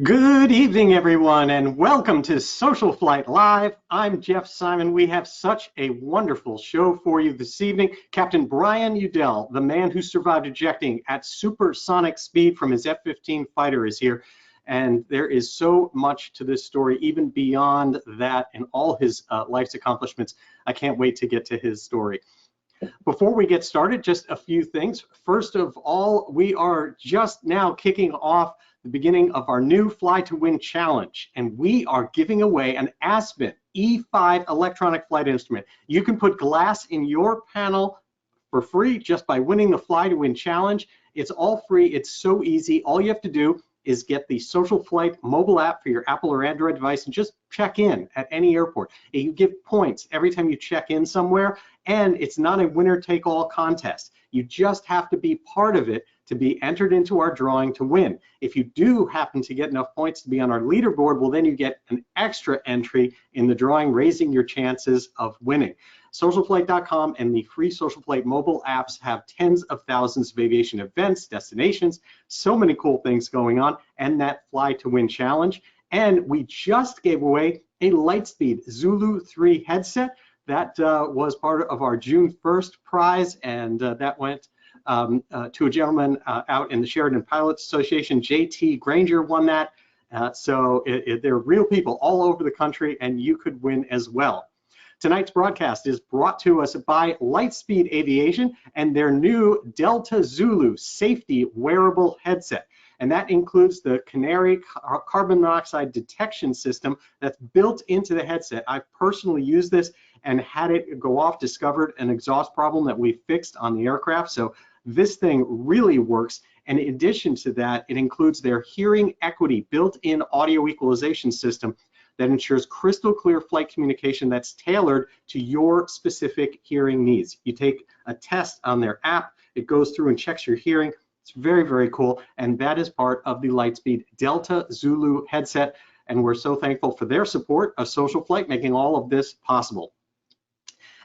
Good evening, everyone, and welcome to SocialFlight Live. I'm Jeff Simon. We have such a wonderful show for you this evening. Captain Brian Udell, the man who survived ejecting at supersonic speed from his F-15 fighter, is here. And there is so much to this story, even beyond that and all his life's accomplishments. I can't wait to get to his story. Before we get started, just a few things. First of all, we are just now kicking off the beginning of our new Fly to Win challenge, and we are giving away an Aspen E5 electronic flight instrument. You can put glass in your panel for free just by winning the Fly to Win challenge. It's all free. It's so easy. All you have to do is get the SocialFlight mobile app for your Apple or Android device and just check in at any airport. You give points every time you check in somewhere, and it's not a winner-take-all contest. You just have to be part of it to be entered into our drawing to win. If you do happen to get enough points to be on our leaderboard, well, then you get an extra entry in the drawing, raising your chances of winning. SocialFlight.com and the free SocialFlight mobile apps have tens of thousands of aviation events, destinations, so many cool things going on, and that Fly to Win challenge. And we just gave away a Lightspeed Zulu 3 headset. That was part of our June 1st prize, and that went to a gentleman out in the Sheridan Pilots Association. JT Granger won that. So they're real people all over the country, and you could win as well. Tonight's broadcast is brought to us by Lightspeed Aviation and their new Delta Zulu safety wearable headset. And that includes the Canary carbon monoxide detection system that's built into the headset. I've personally used this and had it go off, discovered an exhaust problem that we fixed on the aircraft. So this thing really works. And in addition to that, it includes their hearing equity built-in audio equalization system that ensures crystal clear flight communication that's tailored to your specific hearing needs. You take a test on their app, it goes through and checks your hearing. It's very, very cool, and that is part of the Lightspeed Delta Zulu headset, and we're so thankful for their support of SocialFlight making all of this possible.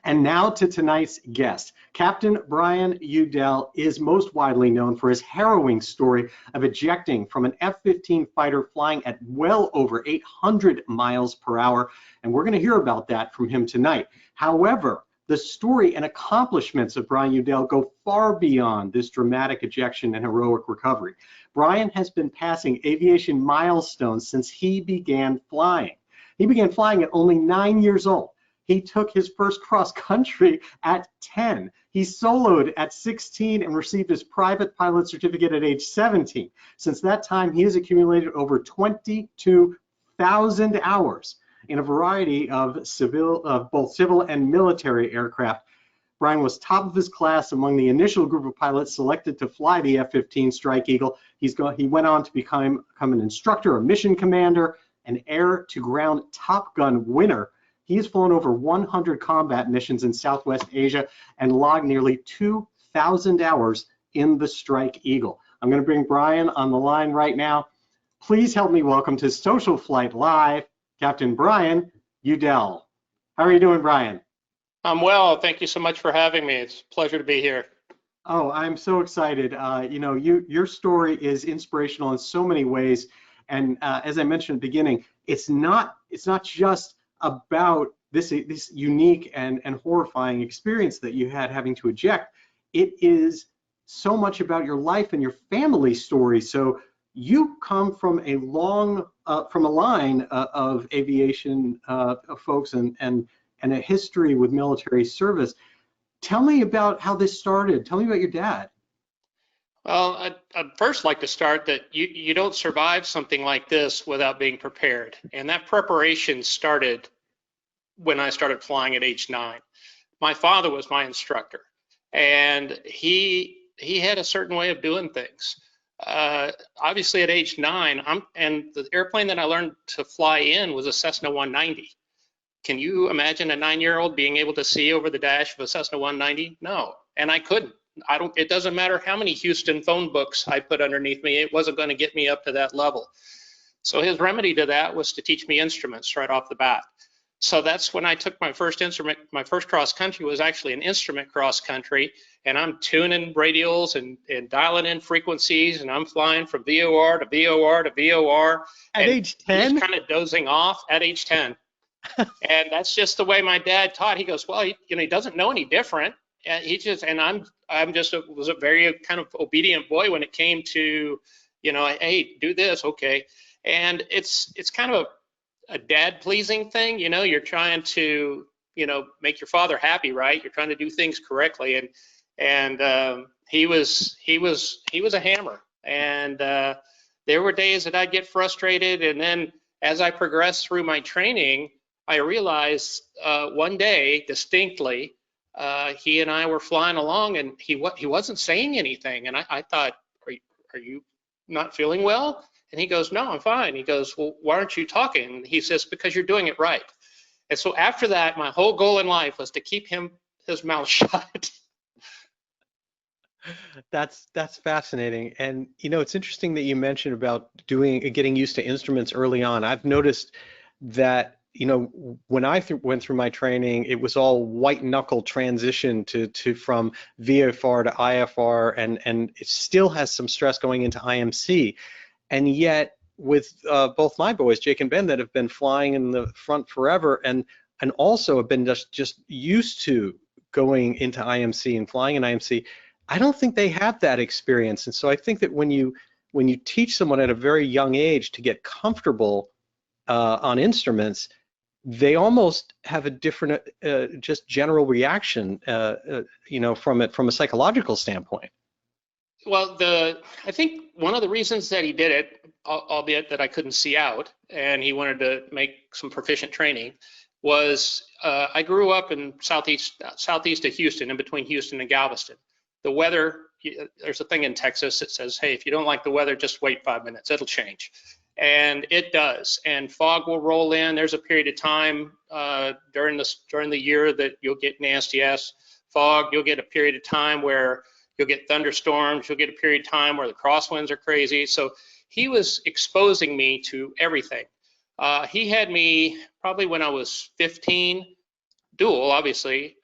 And now to tonight's guest. Captain Brian Udell is most widely known for his harrowing story of ejecting from an F-15 fighter flying at well over 800 miles per hour, and we're going to hear about that from him tonight. However, the story and accomplishments of Brian Udell go far beyond this dramatic ejection and heroic recovery. Brian has been passing aviation milestones since he began flying. He began flying at only 9 years old. He took his first cross country at 10. He soloed at 16 and received his private pilot certificate at age 17. Since that time, he has accumulated over 22,000 hours in a variety of both civil and military aircraft. Brian was top of his class among the initial group of pilots selected to fly the F-15 Strike Eagle. He went on to become an instructor, a mission commander, an air-to-ground Top Gun winner. He has flown over 100 combat missions in Southwest Asia and logged nearly 2,000 hours in the Strike Eagle. I'm going to bring Brian on the line right now. Please help me welcome to SocialFlight Live, Captain Brian Udell. How are you doing, Brian? I'm well. Thank you so much for having me. It's a pleasure to be here. Oh, I'm so excited. You know, your story is inspirational in so many ways. And as I mentioned at the beginning, it's not just about this unique and horrifying experience that you had having to eject. It is so much about your life and your family story. So you come from a line of aviation folks and a history with military service. Tell me about how this started. Tell me about your dad. Well, I'd first like to start that you don't survive something like this without being prepared. And that preparation started when I started flying at age 9. My father was my instructor, and he had a certain way of doing things. Obviously at age 9, and the airplane that I learned to fly in was a Cessna 190. Can you imagine a 9-year-old being able to see over the dash of a Cessna 190? No, and I couldn't. It doesn't matter how many Houston phone books I put underneath me, it wasn't going to get me up to that level. So his remedy to that was to teach me instruments right off the bat. So that's when I took my first instrument. My first cross country was actually an instrument cross country, and I'm tuning radials and dialing in frequencies, and I'm flying from VOR to VOR to VOR. At And age he's 10? kind of dozing off at age 10. And that's just the way my dad taught. He goes, well, he doesn't know any different. And was a very kind of obedient boy when it came to, hey, do this, okay. And it's kind of a dad pleasing thing. You're trying to, make your father happy, right? You're trying to do things correctly. And he was a hammer. And there were days that I'd get frustrated. And then as I progressed through my training, I realized one day distinctly, he and I were flying along, and he wasn't saying anything. And I thought, are you not feeling well? And he goes, no, I'm fine. He goes, well, why aren't you talking? And he says, because you're doing it right. And so after that, my whole goal in life was to keep his mouth shut. That's fascinating. And it's interesting that you mentioned about getting used to instruments early on. I've noticed that when I went through my training, it was all white knuckle transition to from VFR to IFR, and it still has some stress going into IMC. And yet with both my boys, Jake and Ben, that have been flying in the front forever, and also have been just used to going into IMC and flying in IMC, I don't think they have that experience. And so I think that when you teach someone at a very young age to get comfortable on instruments, they almost have a different just general reaction, from a psychological standpoint. Well, I think one of the reasons that he did it, albeit that I couldn't see out, and he wanted to make some proficient training, was I grew up in southeast of Houston, in between Houston and Galveston. The weather, there's a thing in Texas that says, hey, if you don't like the weather, just wait 5 minutes, it'll change. And it does. And fog will roll in. There's a period of time during the year that you'll get nasty ass fog. You'll get a period of time where you'll get thunderstorms. You'll get a period of time where the crosswinds are crazy. So he was exposing me to everything. He had me probably when I was 15, dual, obviously,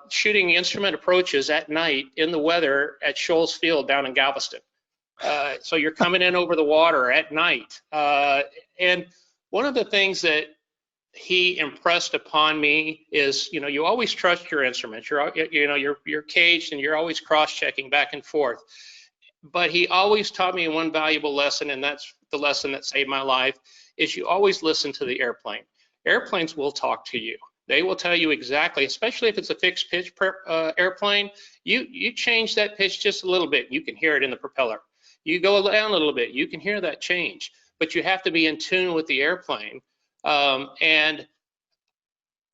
shooting instrument approaches at night in the weather at Shoals Field down in Galveston. So you're coming in over the water at night. And one of the things that he impressed upon me is, you always trust your instruments. You're caged and you're always cross-checking back and forth. But he always taught me one valuable lesson, and that's the lesson that saved my life, is you always listen to the airplane. Airplanes will talk to you. They will tell you exactly, especially if it's a fixed pitch airplane, you change that pitch just a little bit, you can hear it in the propeller. You go down a little bit, you can hear that change, but you have to be in tune with the airplane. And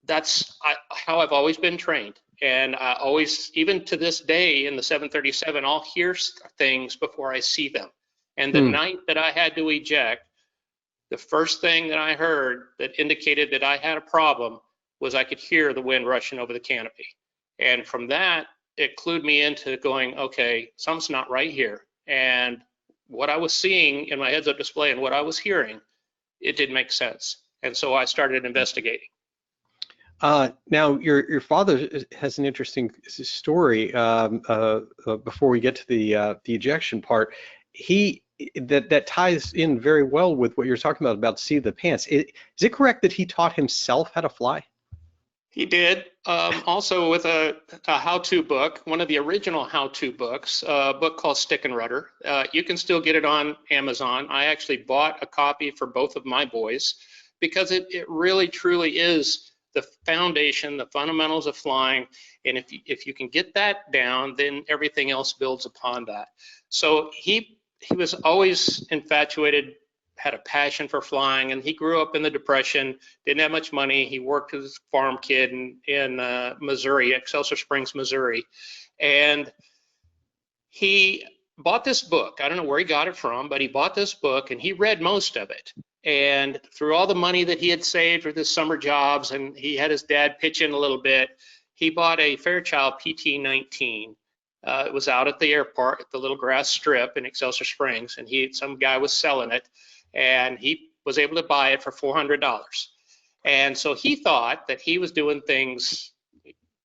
that's how I've always been trained. And I always, even to this day in the 737, I'll hear things before I see them. And the night that I had to eject, the first thing that I heard that indicated that I had a problem was I could hear the wind rushing over the canopy. And from that, it clued me into going, okay, something's not right here. And what I was seeing in my heads-up display and what I was hearing, it didn't make sense. And so I started investigating. Now, your father has an interesting story. Before we get to the ejection part, that ties in very well with what you're talking about seat of the pants. Is it correct that he taught himself how to fly? He did. Also with a how-to book, one of the original how-to books, a book called Stick and Rudder. You can still get it on Amazon. I actually bought a copy for both of my boys because it really truly is the foundation, the fundamentals of flying. And if you can get that down, then everything else builds upon that. So he was always infatuated, had a passion for flying, and he grew up in the Depression, didn't have much money. He worked as a farm kid in Missouri, Excelsior Springs, Missouri. And he bought this book. I don't know where he got it from, but he bought this book and he read most of it. And through all the money that he had saved for his summer jobs, and he had his dad pitch in a little bit, he bought a Fairchild PT-19. It was out at the airport, at the little grass strip in Excelsior Springs, and some guy was selling it, and he was able to buy it for $400. And so he thought that he was doing things,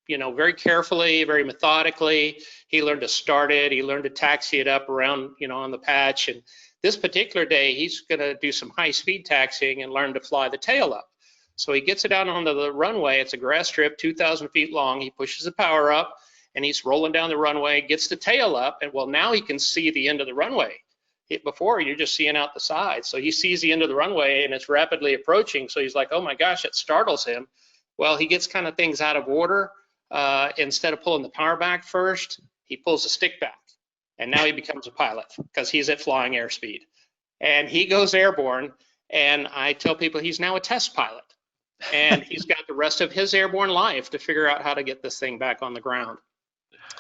you know, very carefully, very methodically. He learned to start it. He learned to taxi it up around, you know, on the patch. And this particular day, he's going to do some high-speed taxiing and learn to fly the tail up. So he gets it out onto the runway. It's a grass strip, 2,000 feet long. He pushes the power up, and he's rolling down the runway, gets the tail up, and well, now he can see the end of the runway. Before, you're just seeing out the side. So he sees the end of the runway, and it's rapidly approaching. So he's like, oh my gosh, it startles him. Well, he gets kind of things out of order. Instead of pulling the power back first, he pulls the stick back. And now he becomes a pilot because he's at flying airspeed. And he goes airborne, and I tell people he's now a test pilot. And he's got the rest of his airborne life to figure out how to get this thing back on the ground.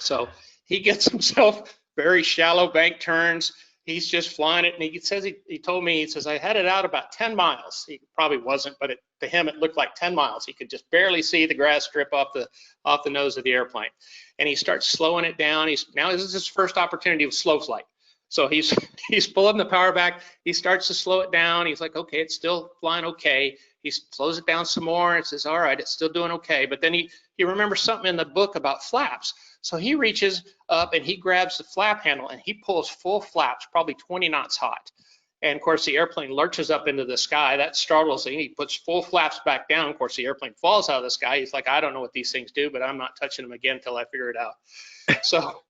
So he gets himself very shallow bank turns. He's just flying it, and he says, he told me, he says, I had it out about 10 miles. He probably wasn't, but to him, it looked like 10 miles. He could just barely see the grass strip off the nose of the airplane. And he starts slowing it down. Now this is his first opportunity with slow flight. So he's pulling the power back. He starts to slow it down. He's like, okay, it's still flying okay. He slows it down some more and says, all right, it's still doing okay. But then he remembers something in the book about flaps. So he reaches up and he grabs the flap handle and he pulls full flaps, probably 20 knots hot. And of course, the airplane lurches up into the sky. That startles him. He puts full flaps back down. Of course, the airplane falls out of the sky. He's like, I don't know what these things do, but I'm not touching them again until I figure it out. So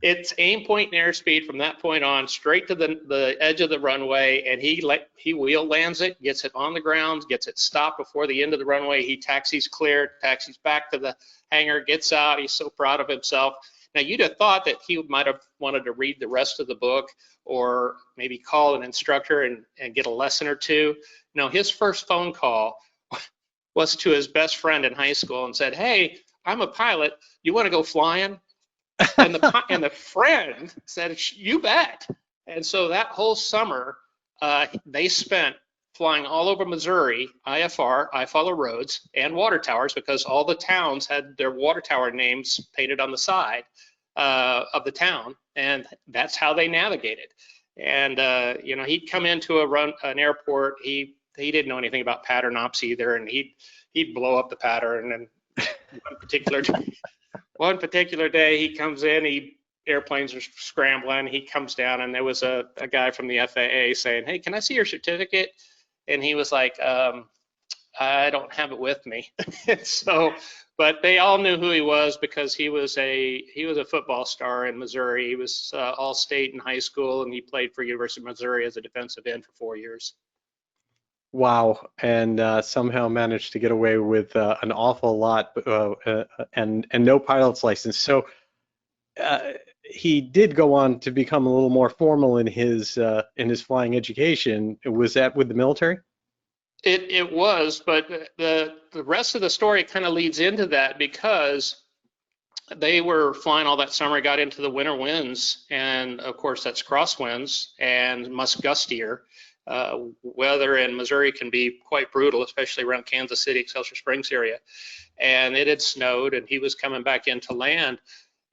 it's aim, point, and airspeed from that point on, straight to the edge of the runway, and he wheel lands it, gets it on the ground, gets it stopped before the end of the runway. He taxis clear, taxis back to the hangar, gets out. He's so proud of himself. Now, you'd have thought that he might have wanted to read the rest of the book or maybe call an instructor and get a lesson or two. No, his first phone call was to his best friend in high school and said, hey, I'm a pilot. You want to go flying? And the friend said, you bet. And so that whole summer, they spent flying all over Missouri, IFR, I follow roads, and water towers, because all the towns had their water tower names painted on the side of the town, and that's how they navigated. And you know, he'd come into an airport. He didn't know anything about pattern ops either, and he'd blow up the pattern. And one particular day, he comes in, airplanes are scrambling, he comes down, and there was a guy from the FAA saying, hey, can I see your certificate? And he was like, I don't have it with me. So, but they all knew who he was because he was a football star in Missouri. He was all-state in high school, and he played for University of Missouri as a defensive end for 4 years. Wow, and somehow managed to get away with an awful lot and no pilot's license. So he did go on to become a little more formal in his flying education. Was that with the military? It was, but the rest of the story kind of leads into that, because they were flying all that summer, got into the winter winds, and of course that's crosswinds and much gustier. Weather in Missouri can be quite brutal, especially around Kansas City, Excelsior Springs area. And it had snowed, and he was coming back into land.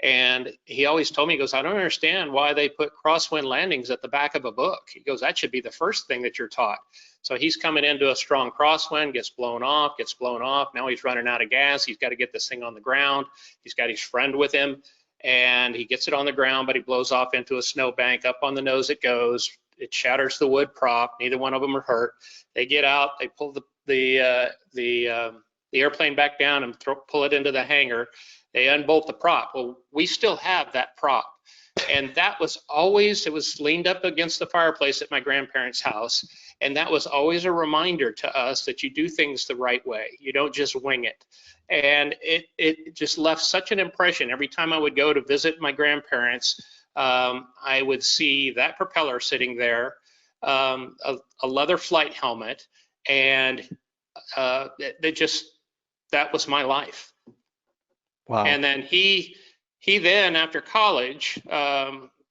And he always told me, he goes, I don't understand why they put crosswind landings at the back of a book. He goes, that should be the first thing that you're taught. So he's coming into a strong crosswind, gets blown off. Now he's running out of gas. He's got to get this thing on the ground. He's got his friend with him, and he gets it on the ground, but he blows off into a snowbank. Up on the nose it goes. It shatters the wood prop. Neither one of them are hurt. They get out. They pull the airplane back down and pull it into the hangar. They unbolt the prop. Well, we still have that prop. And that was always, it was leaned up against the fireplace at my grandparents' house. And that was always a reminder to us that you do things the right way. You don't just wing it. And it just left such an impression. Every time I would go to visit my grandparents, I would see that propeller sitting there, a leather flight helmet, and that was my life. Wow. And then he then, after college,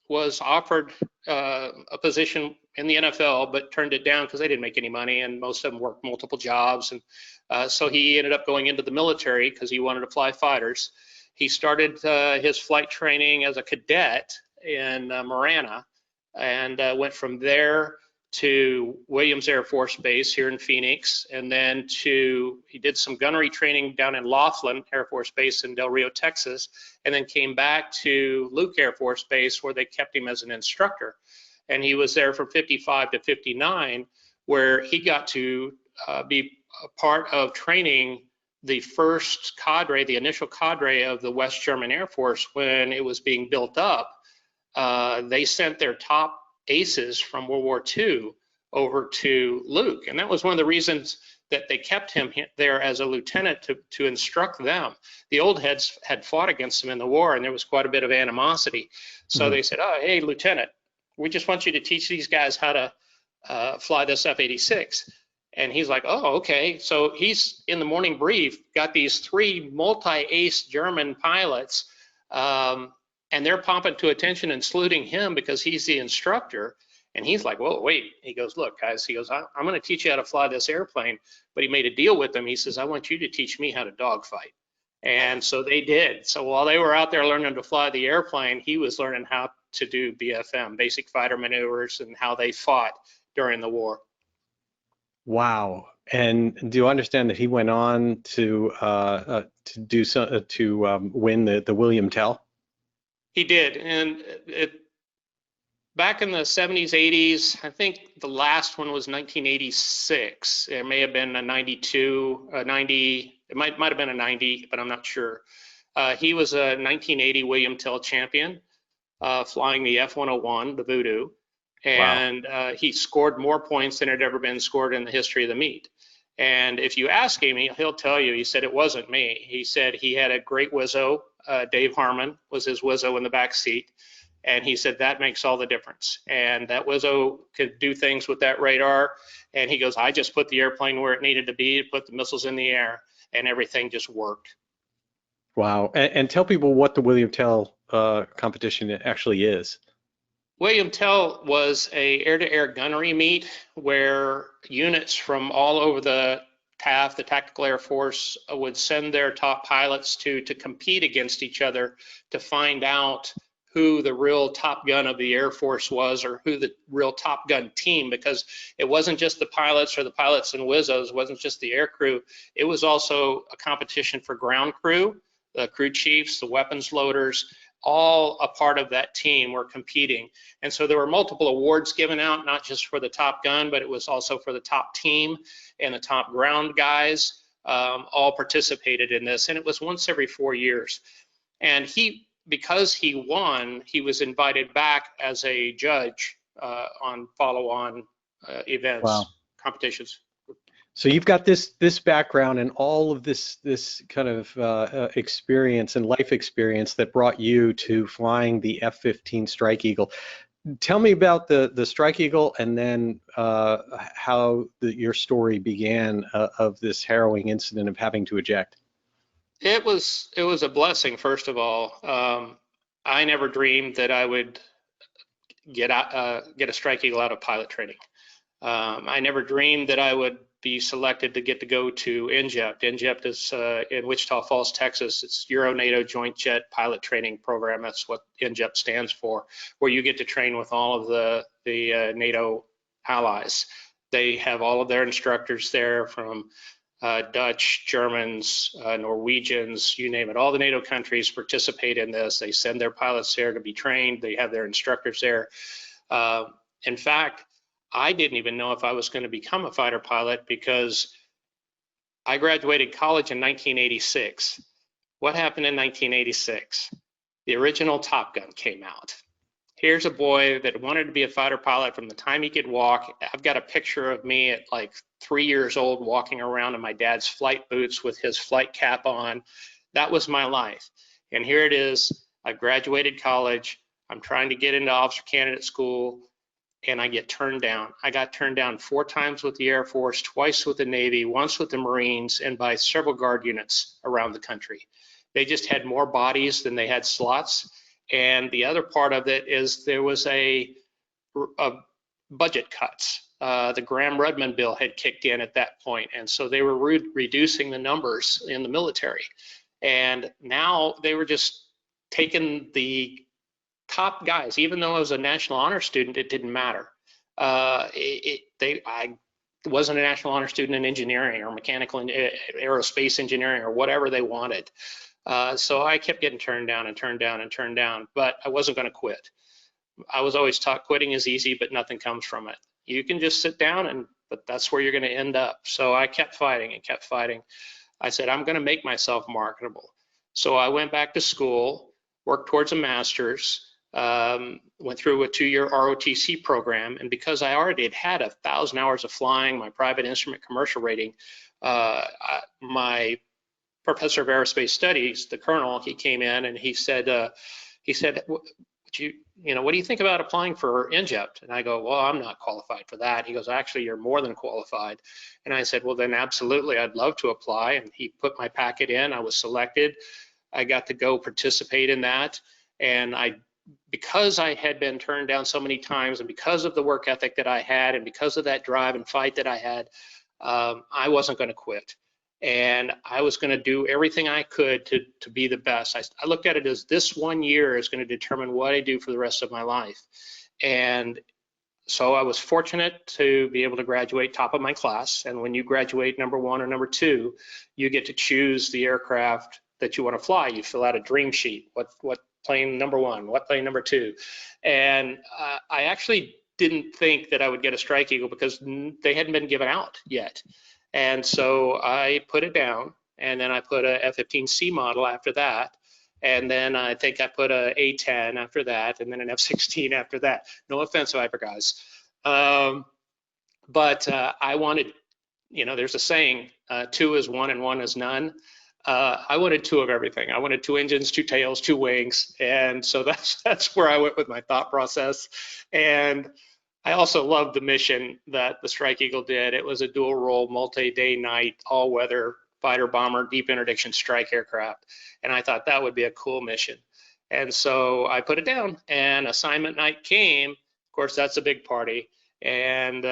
was offered a position in the NFL, but turned it down because they didn't make any money, and most of them worked multiple jobs. And so he ended up going into the military because he wanted to fly fighters. He started his flight training as a cadet in Marana, and went from there to Williams Air Force Base here in Phoenix, and then he did some gunnery training down in Laughlin Air Force Base in Del Rio, Texas, and then came back to Luke Air Force Base where they kept him as an instructor. And he was there from 55 to 59, where he got to be a part of training the first cadre, the initial cadre of the West German Air Force when it was being built up. They sent their top aces from World War II over to Luke. And that was one of the reasons that they kept him there as a lieutenant to instruct them. The old heads had fought against him in the war, and there was quite a bit of animosity. So they said, oh, hey, Lieutenant, we just want you to teach these guys how to fly this F-86. And he's like, oh, okay. So he's in the morning brief, got these 3 multi-ace German pilots, and they're popping to attention and saluting him because he's the instructor. And he's like, whoa, wait. He goes, look, guys, he goes, I'm going to teach you how to fly this airplane. But he made a deal with them. He says, I want you to teach me how to dogfight. And so they did. So while they were out there learning to fly the airplane, he was learning how to do BFM, basic fighter maneuvers, and how they fought during the war. Wow. And do you understand that he went on to win the William Tell? He did, and back in the 70s, 80s, I think the last one was 1986. It may have been a 92, a 90. It might have been a 90, but I'm not sure. He was a 1980 William Tell champion, flying the F-101, the Voodoo, and he scored more points than had ever been scored in the history of the meet. And if you ask him, he'll tell you, he said, it wasn't me. He said he had a great Wizzo. Dave Harmon was his Wizzo in the back seat. And he said that makes all the difference. And that Wizzo could do things with that radar. And he goes, I just put the airplane where it needed to be, put the missiles in the air, and everything just worked. Wow. And tell people what the William Tell competition actually is. William Tell was a air-to-air gunnery meet where units from all over the TAF, the Tactical Air Force, would send their top pilots to compete against each other to find out who the real Top Gun of the Air Force was, or who the real Top Gun team, because it wasn't just the pilots or the pilots and Wizzos, it wasn't just the air crew, it was also a competition for ground crew, the crew chiefs, the weapons loaders, all a part of that team were competing. And so there were multiple awards given out, not just for the Top Gun, but it was also for the top team and the top ground guys, all participated in this. And it was once every 4 years. And because he won, he was invited back as a judge on follow-on events, competitions. So you've got this background and all of this kind of experience and life experience that brought you to flying the F-15 Strike Eagle. Tell me about the Strike Eagle, and then how your story began of this harrowing incident of having to eject. It was a blessing, first of all. I never dreamed that I would get a Strike Eagle out of pilot training. I never dreamed that I would be selected to get to go to EJECT. EJECT is in Wichita Falls, Texas. It's Euro-NATO Joint Jet Pilot Training Program. That's what EJECT stands for, where you get to train with all of the NATO allies. They have all of their instructors there, from Dutch, Germans, Norwegians, you name it. All the NATO countries participate in this. They send their pilots there to be trained. They have their instructors there. In fact, I didn't even know if I was going to become a fighter pilot, because I graduated college in 1986. What happened in 1986? The original Top Gun came out. Here's a boy that wanted to be a fighter pilot from the time he could walk. I've got a picture of me at like 3 years old walking around in my dad's flight boots with his flight cap on. That was my life. And here it is. I graduated college. I'm trying to get into officer candidate school, and I get turned down. I got turned down 4 times with the Air Force, twice with the Navy, once with the Marines, and by several guard units around the country. They just had more bodies than they had slots. And the other part of it is there was a budget cuts. The Graham-Rudman bill had kicked in at that point, and so they were reducing the numbers in the military. And now they were just taking the top guys. Even though I was a National Honor student, it didn't matter. I wasn't a National Honor Student in engineering or mechanical and aerospace engineering or whatever they wanted. So I kept getting turned down and turned down and turned down, but I wasn't going to quit. I was always taught quitting is easy, but nothing comes from it. You can just sit down, but that's where you're going to end up. So I kept fighting and kept fighting. I said, I'm going to make myself marketable. So I went back to school, worked towards a master's, went through a 2-year ROTC program, and because I already had 1,000 hours of flying, my private instrument commercial rating, my professor of aerospace studies, the colonel, he came in and he said, what do you think about applying for EJECT? And I go, well, I'm not qualified for that. He goes, actually, you're more than qualified. And I said, well, then absolutely, I'd love to apply. And he put my packet in. I was selected. I got to go participate in that. And because I had been turned down so many times, and because of the work ethic that I had, and because of that drive and fight that I had, I wasn't going to quit. And I was going to do everything I could to be the best. I looked at it as this 1 year is going to determine what I do for the rest of my life. And so I was fortunate to be able to graduate top of my class. And when you graduate number 1 or number 2, you get to choose the aircraft that you want to fly. You fill out a dream sheet. What plane number 1? What plane number 2? And I actually didn't think that I would get a Strike Eagle because they hadn't been given out yet. And so I put it down, and then I put a F-15C model after that, and then I think I put a A-10 after that, and then an F-16 after that. No offense, Viper guys. But I wanted, there's a saying, 2 is 1 and 1 is none. I wanted 2 of everything. I wanted 2 engines, 2 tails, 2 wings, and so that's where I went with my thought process. And I also loved the mission that the Strike Eagle did. It was a dual role, multi-day, night, all-weather fighter bomber, deep interdiction strike aircraft. And I thought that would be a cool mission. And so I put it down, and assignment night came. Of course, that's a big party. And we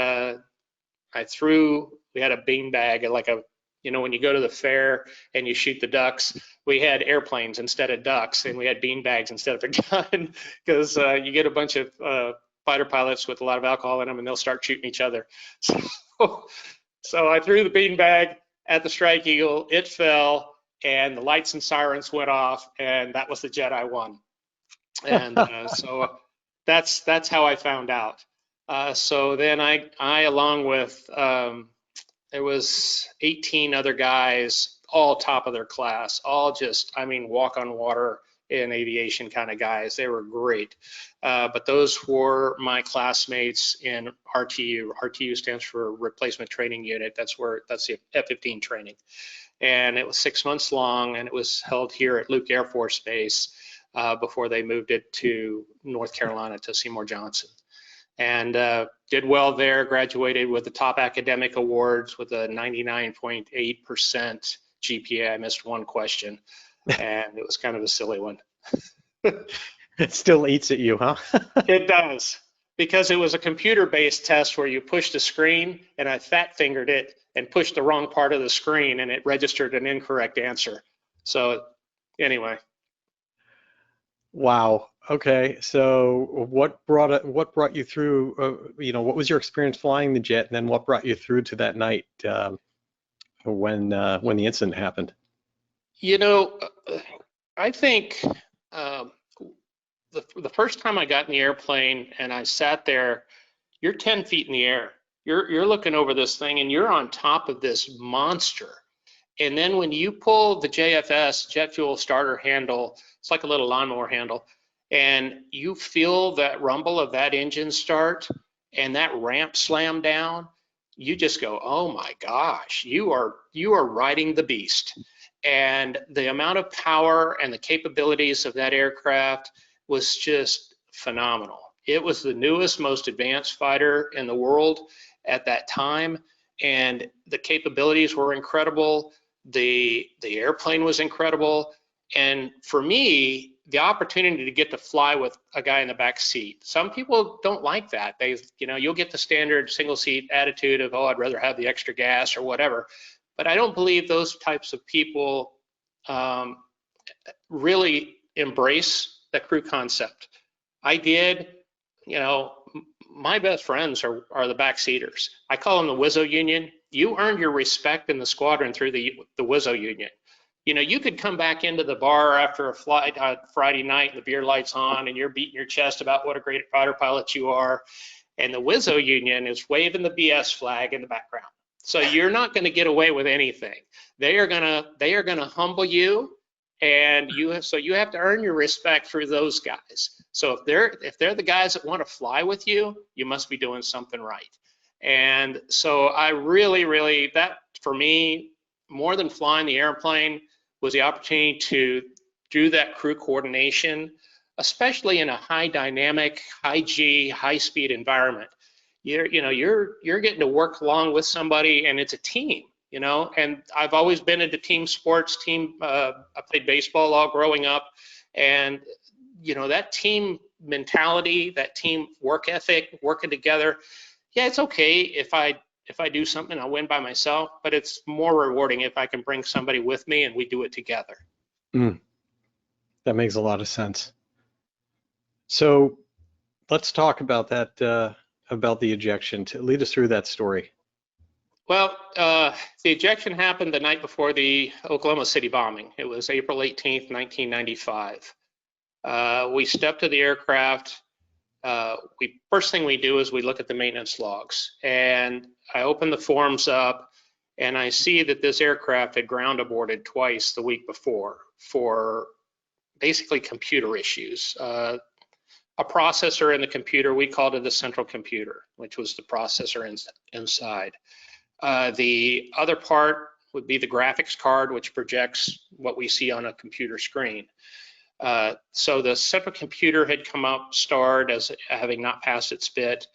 had a beanbag, like when you go to the fair and you shoot the ducks, we had airplanes instead of ducks, and we had beanbags instead of a gun, because you get a bunch of fighter pilots with a lot of alcohol in them, and they'll start shooting each other. So I threw the beanbag at the Strike Eagle. It fell, and the lights and sirens went off, and that was the jet I won. And so that's how I found out. So then I along with there was 18 other guys, all top of their class, all just, walk on water in aviation kind of guys. They were great. But those were my classmates in RTU. RTU stands for Replacement Training Unit. That's the F-15 training. And it was 6 months long, and it was held here at Luke Air Force Base before they moved it to North Carolina to Seymour Johnson. And did well there, graduated with the top academic awards with a 99.8% GPA. I missed one question, and it was kind of a silly one. It still eats at you, huh? It does, because it was a computer-based test where you pushed a screen, and I fat-fingered it and pushed the wrong part of the screen, and it registered an incorrect answer. So anyway. Wow. Okay. So what brought you through? What was your experience flying the jet, and then what brought you through to that night when the incident happened? I think the first time I got in the airplane and I sat there, you're 10 feet in the air. You're looking over this thing, and you're on top of this monster. And then when you pull the JFS, jet fuel starter handle, it's like a little lawnmower handle, and you feel that rumble of that engine start and that ramp slam down, you just go, oh my gosh, you are riding the beast. And the amount of power and the capabilities of that aircraft was just phenomenal. It was the newest, most advanced fighter in the world at that time, and the capabilities were incredible. The airplane was incredible, and for me, the opportunity to get to fly with a guy in the back seat. Some people don't like that. You'll get the standard single seat attitude of, oh, I'd rather have the extra gas or whatever. But I don't believe those types of people really embrace the crew concept. I did. my best friends are the backseaters. I call them the Wizzo Union. You earned your respect in the squadron through the Wizzo Union. You know, you could come back into the bar after a flight Friday night and the beer light's on and you're beating your chest about what a great fighter pilot you are. And the Wizzo Union is waving the BS flag in the background. So you're not going to get away with anything. They are gonna humble you, and you have to earn your respect through those guys. So if they're the guys that want to fly with you, you must be doing something right. And so I really, that for me, more than flying the airplane, was the opportunity to do that crew coordination, especially in a high dynamic, high G, high speed environment. You're getting to work along with somebody, and it's a team, you know. And I've always been into team sports. I played baseball all growing up, and you know, that team mentality, that team work ethic, working together. Yeah, it's okay if I do something, I'll win by myself, but it's more rewarding if I can bring somebody with me and we do it together. That makes a lot of sense. So let's talk about that, about the ejection. Lead us through that story. Well, the ejection happened the night before the Oklahoma City bombing. It was April 18th, 1995. We stepped to the aircraft. First thing we do is we look at the maintenance logs, and I open the forms up and I see that this aircraft had ground aborted twice the week before for basically computer issues. A processor in the computer, we called it the central computer, which was the processor inside. The other part would be the graphics card, which projects what we see on a computer screen. So the central computer had come up starred as having not passed its bit.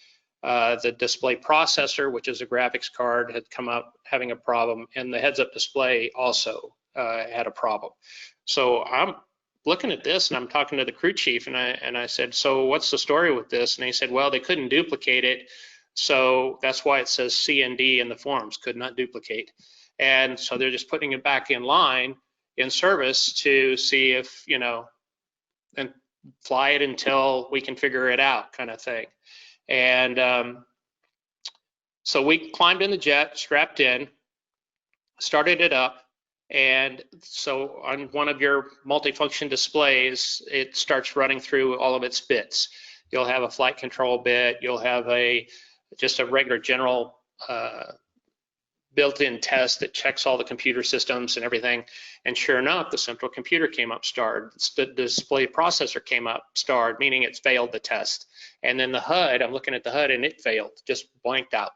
The display processor, which is a graphics card, had come up having a problem, and the heads-up display also had a problem. So I'm looking at this and I'm talking to the crew chief, and I said, so what's the story with this? And he said, well, they couldn't duplicate it, so that's why it says C and D in the forms, could not duplicate. And so they're just putting it back in line in service to see if, you know, and fly it until we can figure it out, kind of thing. And so we climbed in the jet, strapped in, started it up, and so on one of your multifunction displays, it starts running through all of its bits. You'll have a flight control bit, you'll have just a regular general built-in test that checks all the computer systems and everything. And sure enough, the central computer came up starred. The display processor came up starred, meaning it's failed the test. And then the HUD, I'm looking at the HUD and it failed, just blanked out.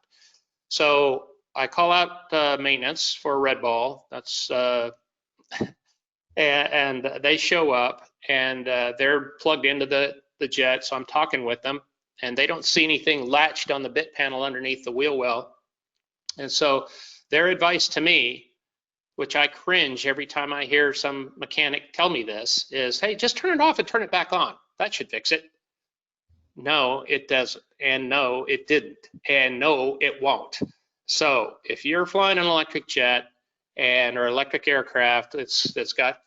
So I call out maintenance for a red ball. That's and they show up, and they're plugged into the jet. So I'm talking with them, and they don't see anything latched on the bit panel underneath the wheel well. And so their advice to me, which I cringe every time I hear some mechanic tell me this, is, hey, just turn it off and turn it back on. That should fix it. No, it doesn't. And no, it didn't. And no, it won't. So if you're flying an electric jet or electric aircraft that's got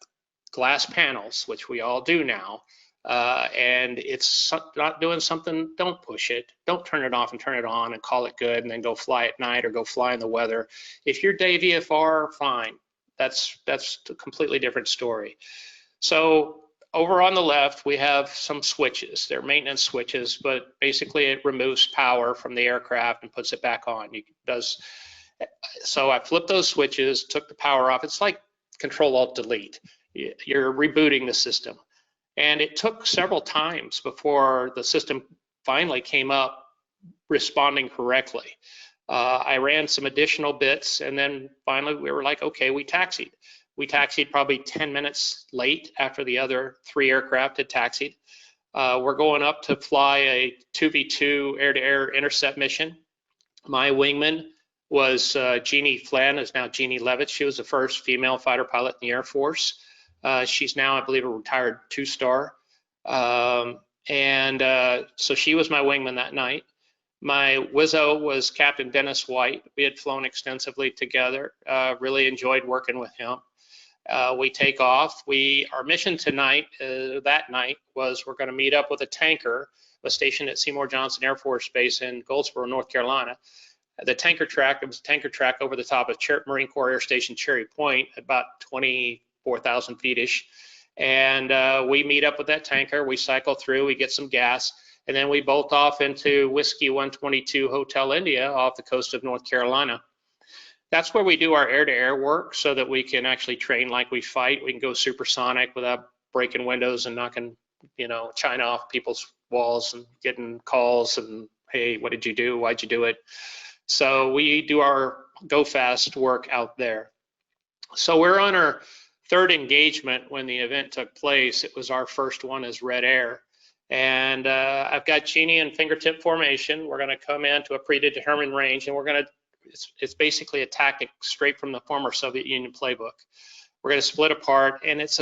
glass panels, which we all do now, and it's not doing something, don't push it. Don't turn it off and turn it on and call it good and then go fly at night or go fly in the weather. If you're day VFR, fine. That's a completely different story. So over on the left, we have some switches. They're maintenance switches, but basically it removes power from the aircraft and puts it back on. So I flipped those switches, took the power off. It's like Control-Alt-Delete. You're rebooting the system. And it took several times before the system finally came up responding correctly. I ran some additional bits, and then finally we were like, okay, we taxied. We taxied probably 10 minutes late after the other 3 aircraft had taxied. We're going up to fly a 2v2 air-to-air intercept mission. My wingman was Jeannie Flynn, is now Jeannie Levitt. She was the first female fighter pilot in the Air Force. She's now, I believe, a retired 2-star. So she was my wingman that night. My Wizzo was Captain Dennis White. We had flown extensively together. Really enjoyed working with him. We take off. Our mission tonight, that night, was we're going to meet up with a tanker was stationed at Seymour Johnson Air Force Base in Goldsboro, North Carolina. The tanker track, it was a tanker track over the top of Marine Corps Air Station Cherry Point, about 24,000 feet-ish. And we meet up with that tanker, we cycle through, we get some gas, and then we bolt off into Whiskey 122 Hotel India off the coast of North Carolina. That's where we do our air-to-air work so that we can actually train like we fight. We can go supersonic without breaking windows and knocking, China off people's walls and getting calls and, hey, what did you do? Why'd you do it? So we do our go fast work out there. So we're on our third engagement when the event took place. It was our first one as Red Air. And I've got Genie in fingertip formation. We're gonna come into a predetermined range and we're gonna, it's basically a tactic straight from the former Soviet Union playbook. We're going to split apart, and it's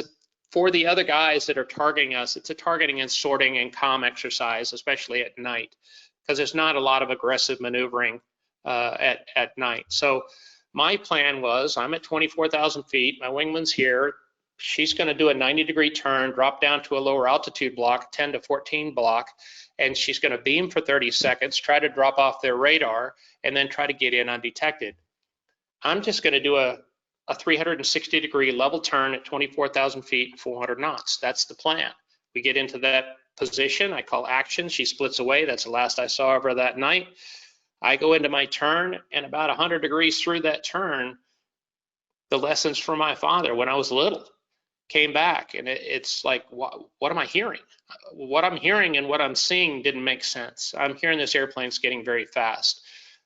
for the other guys that are targeting us, it's a targeting and sorting and comm exercise, especially at night, because there's not a lot of aggressive maneuvering at night. So my plan was, I'm at 24,000 feet, my wingman's here, she's going to do a 90-degree turn, drop down to a lower altitude block, 10 to 14 block, and she's going to beam for 30 seconds, try to drop off their radar, and then try to get in undetected. I'm just going to do a 360-degree level turn at 24,000 feet, 400 knots. That's the plan. We get into that position. I call action. She splits away. That's the last I saw of her that night. I go into my turn, and about 100 degrees through that turn, the lessons from my father when I was little came back, and it's like, what am I hearing? What I'm hearing and what I'm seeing didn't make sense. I'm hearing this airplane's getting very fast.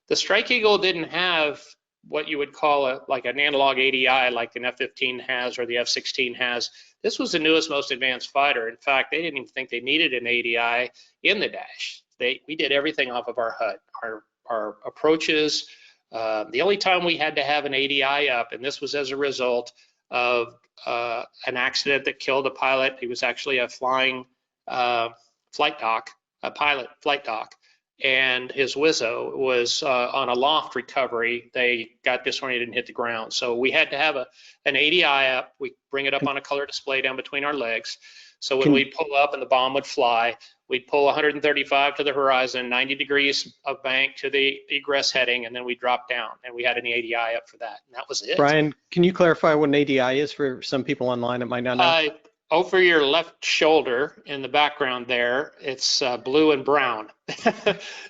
The Strike Eagle didn't have what you would call like an analog ADI like an F-15 has or the F-16 has. This was the newest, most advanced fighter. In fact, they didn't even think they needed an ADI in the dash. We did everything off of our HUD, our approaches. The only time we had to have an ADI up, and this was as a result of an accident that killed a pilot. He was actually a flying flight dock, a pilot flight dock, and his Wizzo was on a loft recovery. They got disoriented and hit the ground. So we had to have an ADI up. We bring it up on a color display down between our legs. So when we'd pull up and the bomb would fly, we'd pull 135 to the horizon, 90 degrees of bank to the egress heading, and then we drop down. And we had an ADI up for that. And that was it. Brian, can you clarify what an ADI is for some people online that might not know? Over your left shoulder in the background there, it's blue and brown.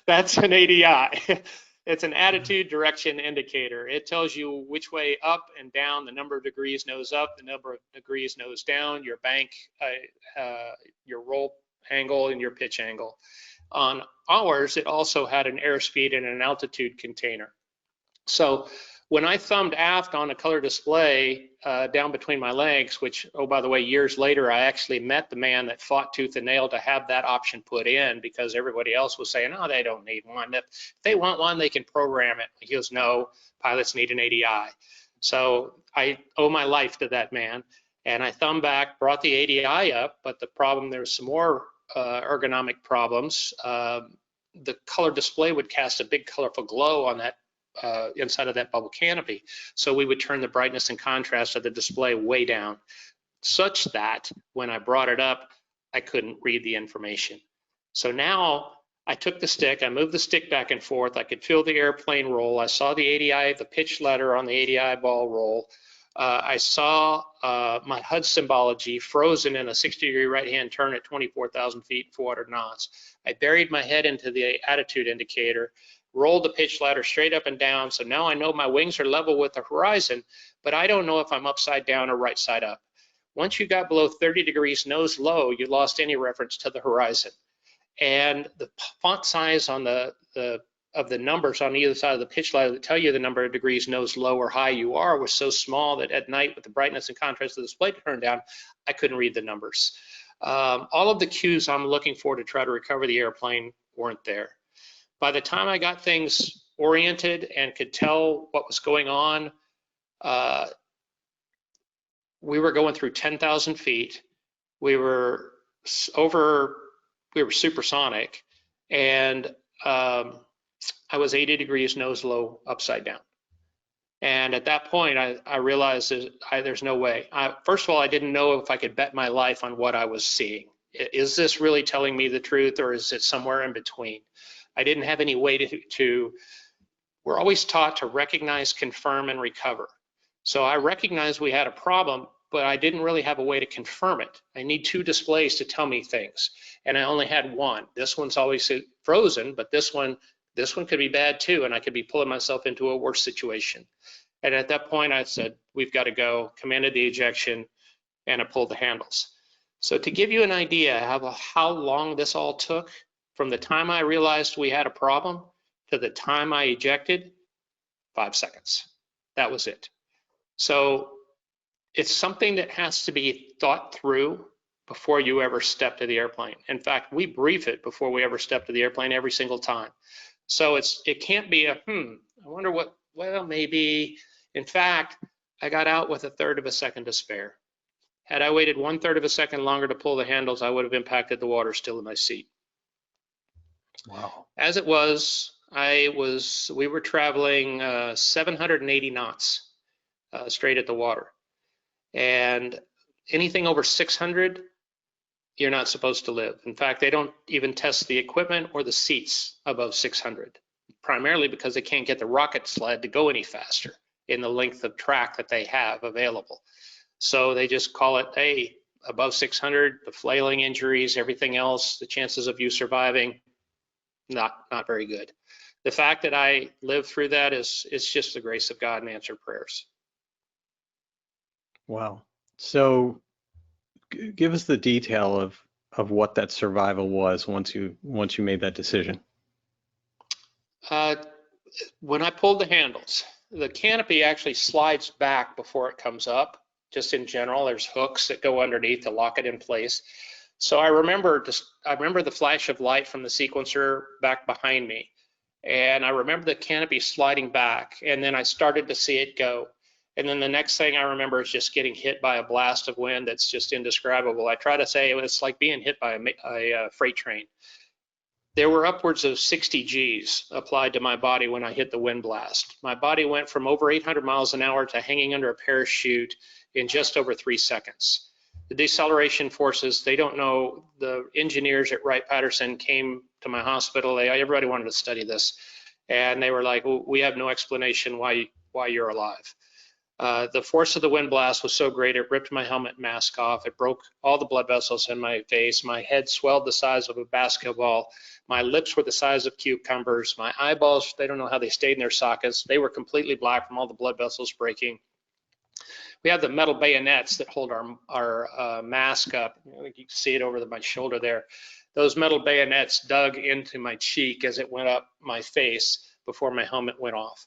That's an ADI. It's an attitude direction indicator. It tells you which way up and down, the number of degrees nose up, the number of degrees nose down, your bank, your roll angle, and your pitch angle. On ours, it also had an airspeed and an altitude container. So when I thumbed aft on a color display down between my legs, which, oh, by the way, years later, I actually met the man that fought tooth and nail to have that option put in because everybody else was saying, oh, they don't need one. If they want one, they can program it. He goes, no, pilots need an ADI. So I owe my life to that man. And I thumbed back, brought the ADI up, but the problem, there's some more ergonomic problems. The color display would cast a big colorful glow on that inside of that bubble canopy. So we would turn the brightness and contrast of the display way down, such that when I brought it up, I couldn't read the information. So now I took the stick, I moved the stick back and forth, I could feel the airplane roll, I saw the ADI, the pitch letter on the ADI ball roll, I saw my HUD symbology frozen in a 60-degree right-hand turn at 24,000 feet, 400 knots. I buried my head into the attitude indicator, rolled the pitch ladder straight up and down. So now I know my wings are level with the horizon, but I don't know if I'm upside down or right side up. Once you got below 30 degrees nose low, you lost any reference to the horizon. And the font size on of the numbers on either side of the pitch ladder that tell you the number of degrees nose low or high you are was so small that at night with the brightness and contrast of the display turned down, I couldn't read the numbers. All of the cues I'm looking for to try to recover the airplane weren't there. By the time I got things oriented and could tell what was going on, we were going through 10,000 feet. We were supersonic, and I was 80 degrees nose low upside down. And at that point, I realized there's no way. First of all, I didn't know if I could bet my life on what I was seeing. Is this really telling me the truth, or is it somewhere in between? I didn't have any way we're always taught to recognize, confirm, and recover. So I recognized we had a problem, but I didn't really have a way to confirm it. I need 2 displays to tell me things, and I only had one. This one's always frozen, but this one could be bad too, and I could be pulling myself into a worse situation. And at that point, I said, we've got to go, commanded the ejection, and I pulled the handles. So to give you an idea of how long this all took, from the time I realized we had a problem to the time I ejected, 5 seconds. That was it. So it's something that has to be thought through before you ever step to the airplane. In fact, we brief it before we ever step to the airplane every single time. So it can't be a, I wonder what, well, maybe. In fact, I got out with 1/3 of a second to spare. Had I waited 1/3 of a second longer to pull the handles, I would have impacted the water still in my seat. Wow. As it was, we were traveling 780 knots straight at the water. And anything over 600, you're not supposed to live. In fact, they don't even test the equipment or the seats above 600, primarily because they can't get the rocket sled to go any faster in the length of track that they have available. So they just call it, hey, above 600, the flailing injuries, everything else, the chances of you surviving, not very good. The fact that I lived through that is just the grace of God and answered prayers. Wow. So give us the detail of what that survival was once you made that decision. When I pulled the handles, the canopy actually slides back before it comes up. Just in general, there's hooks that go underneath to lock it in place. So I remember the flash of light from the sequencer back behind me, and I remember the canopy sliding back, and then I started to see it go. And then the next thing I remember is just getting hit by a blast of wind that's just indescribable. I try to say it was like being hit by a freight train. There were upwards of 60 Gs applied to my body when I hit the wind blast. My body went from over 800 miles an hour to hanging under a parachute in just over 3 seconds. The deceleration forces, they don't know. The engineers at Wright-Patterson came to my hospital. Everybody wanted to study this. And they were like, well, we have no explanation why you're alive. The force of the wind blast was so great, it ripped my helmet mask off. It broke all the blood vessels in my face. My head swelled the size of a basketball. My lips were the size of cucumbers. My eyeballs, they don't know how they stayed in their sockets. They were completely black from all the blood vessels breaking. We have the metal bayonets that hold our mask up. I think you can see it over my shoulder there. Those metal bayonets dug into my cheek as it went up my face before my helmet went off.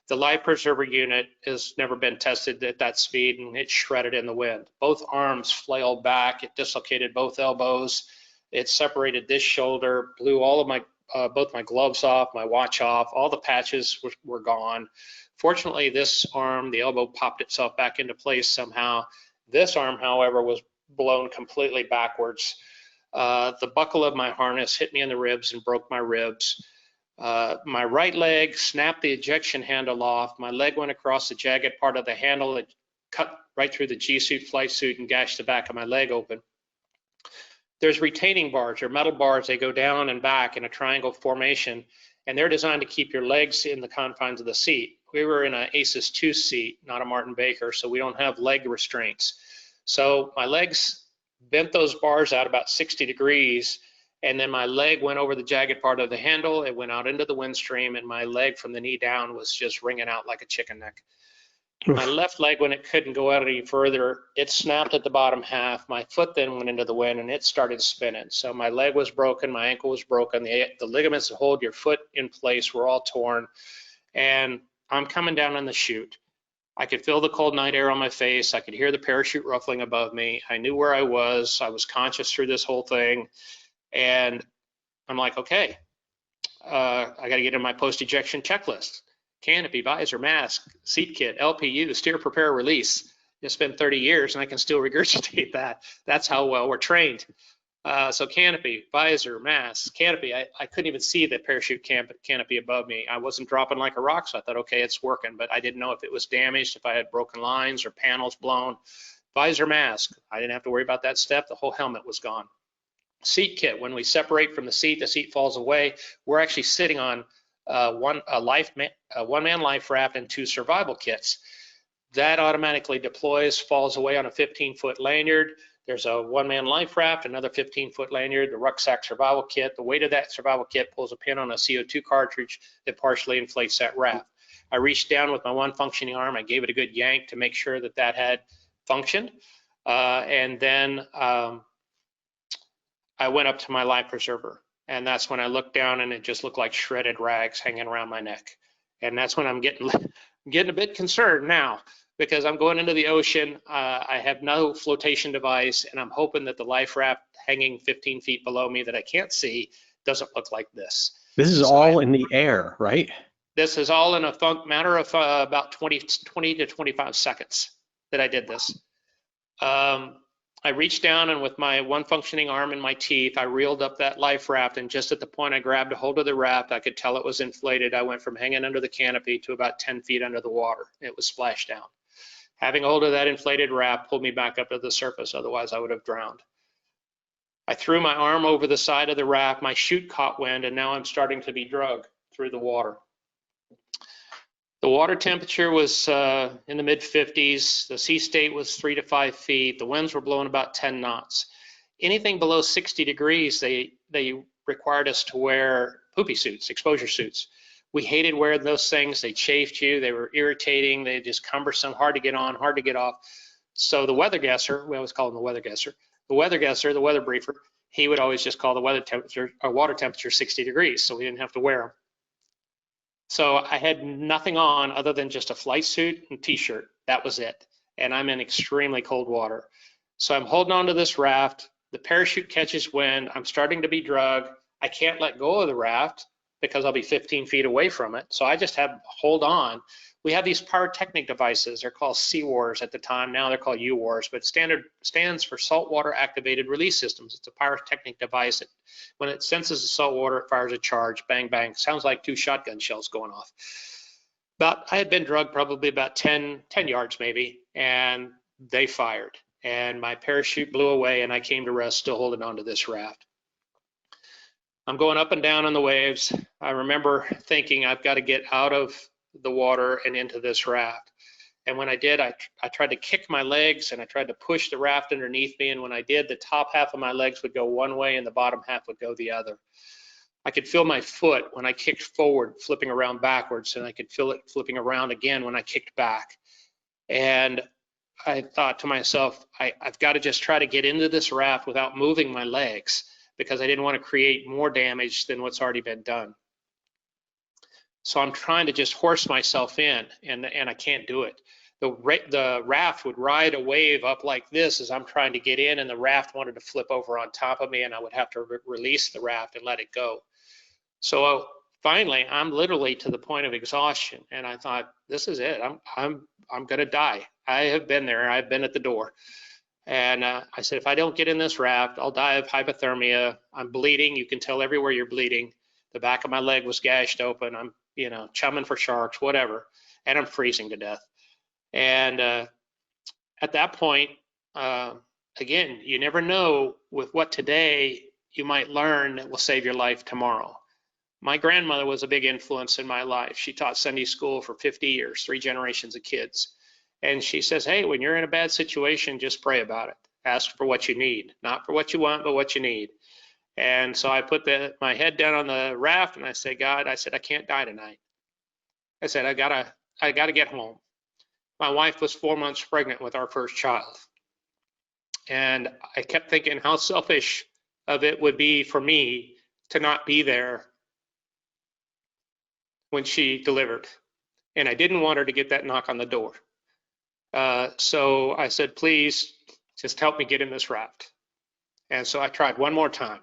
The life preserver unit has never been tested at that speed, and it shredded in the wind. Both arms flailed back. It dislocated both elbows. It separated this shoulder, blew all of my both my gloves off, my watch off. All the patches were gone. Fortunately, this arm, the elbow, popped itself back into place somehow. This arm, however, was blown completely backwards. The buckle of my harness hit me in the ribs and broke my ribs. My right leg snapped the ejection handle off. My leg went across the jagged part of the handle. It cut right through the G-suit flight suit and gashed the back of my leg open. There's retaining bars, or metal bars. They go down and back in a triangle formation, and they're designed to keep your legs in the confines of the seat. We were in an ACES 2 seat, not a Martin Baker, so we don't have leg restraints. So my legs bent those bars out about 60 degrees, and then my leg went over the jagged part of the handle. It went out into the windstream, and my leg from the knee down was just wringing out like a chicken neck. My left leg, when it couldn't go out any further, it snapped at the bottom half. My foot then went into the wind, and it started spinning. So my leg was broken, my ankle was broken, the ligaments that hold your foot in place were all torn, and I'm coming down on the chute. I could feel the cold night air on my face. I could hear the parachute ruffling above me. I knew where I was. I was conscious through this whole thing. And I'm like, okay, I got to get in my post-ejection checklist. Canopy, visor, mask, seat kit, LPU, steer, prepare, release. It's been 30 years and I can still regurgitate that. That's how well we're trained. So canopy, visor, mask, canopy. I couldn't even see the parachute canopy above me. I wasn't dropping like a rock, so I thought, okay, it's working, but I didn't know if it was damaged, if I had broken lines or panels blown. Visor, mask. I didn't have to worry about that step. The whole helmet was gone. seat kit. When we separate from the seat falls away. We're actually sitting on one man life raft and 2 survival kits. That automatically deploys, falls away on a 15-foot lanyard. There's a 1-man life raft, another 15-foot lanyard, the rucksack survival kit. The weight of that survival kit pulls a pin on a CO2 cartridge that partially inflates that raft. I reached down with my one functioning arm. I gave it a good yank to make sure that that had functioned. And then I went up to my life preserver. And that's when I looked down and it just looked like shredded rags hanging around my neck. And that's when I'm getting a bit concerned now, because I'm going into the ocean. I have no flotation device, and I'm hoping that the life raft hanging 15 feet below me that I can't see doesn't look like this. This is all in the air, right? This is all in a matter of about 20 to 25 seconds that I did this. I reached down, and with my one functioning arm in my teeth, I reeled up that life raft, and just at the point I grabbed a hold of the raft, I could tell it was inflated. I went from hanging under the canopy to about 10 feet under the water. It was splashed down. Having hold of that inflated raft pulled me back up to the surface, otherwise I would have drowned. I threw my arm over the side of the raft, my chute caught wind, and now I'm starting to be dragged through the water. The water temperature was in the mid-50s. The sea state was 3 to 5 feet. The winds were blowing about 10 knots. Anything below 60 degrees, they required us to wear poopy suits, exposure suits. We hated wearing those things. They chafed you. They were irritating. They just cumbersome, hard to get on, hard to get off. So the weather guesser, we always call him the weather guesser, the weather briefer, he would always just call the weather temperature or water temperature 60 degrees, so we didn't have to wear them. So I had nothing on other than just a flight suit and t-shirt. That was it. And I'm in extremely cold water. So I'm holding on to this raft. The parachute catches wind. I'm starting to be drugged. I can't let go of the raft because I'll be 15 feet away from it. So I just have to hold on. We have these pyrotechnic devices. They're called SeaWars at the time. Now they're called UWARs, but stands for saltwater activated release systems. It's a pyrotechnic device. When it senses the salt water, it fires a charge, bang, bang. Sounds like 2 shotgun shells going off. I had been drugged probably about 10 yards maybe, and they fired. And my parachute blew away, and I came to rest still holding onto this raft. I'm going up and down on the waves. I remember thinking I've got to get out of the water and into this raft. And when I did, I tried to kick my legs and I tried to push the raft underneath me. And when I did, the top half of my legs would go one way and the bottom half would go the other. I could feel my foot when I kicked forward, flipping around backwards, and I could feel it flipping around again when I kicked back. And I thought to myself, I've got to just try to get into this raft without moving my legs, because I didn't want to create more damage than what's already been done. So I'm trying to just horse myself in, and I can't do it. The raft would ride a wave up like this as I'm trying to get in, and the raft wanted to flip over on top of me, and I would have to release the raft and let it go. So finally, I'm literally to the point of exhaustion, and I thought, this is it. I'm gonna die. I have been there. I've been at the door. And I said, if I don't get in this raft, I'll die of hypothermia. I'm bleeding. You can tell everywhere you're bleeding. The back of my leg was gashed open. I'm, chumming for sharks, whatever, and I'm freezing to death. And at that point, again, you never know with what today you might learn that will save your life tomorrow. My grandmother was a big influence in my life. She taught Sunday school for 50 years, 3 generations of kids. And she says, hey, when you're in a bad situation, just pray about it. Ask for what you need, not for what you want, but what you need. And so I put my head down on the raft and I said, God, I can't die tonight. I said, I gotta get home. My wife was 4 months pregnant with our first child. And I kept thinking how selfish of it would be for me to not be there when she delivered. And I didn't want her to get that knock on the door. So I said, please just help me get in this raft. And so I tried one more time.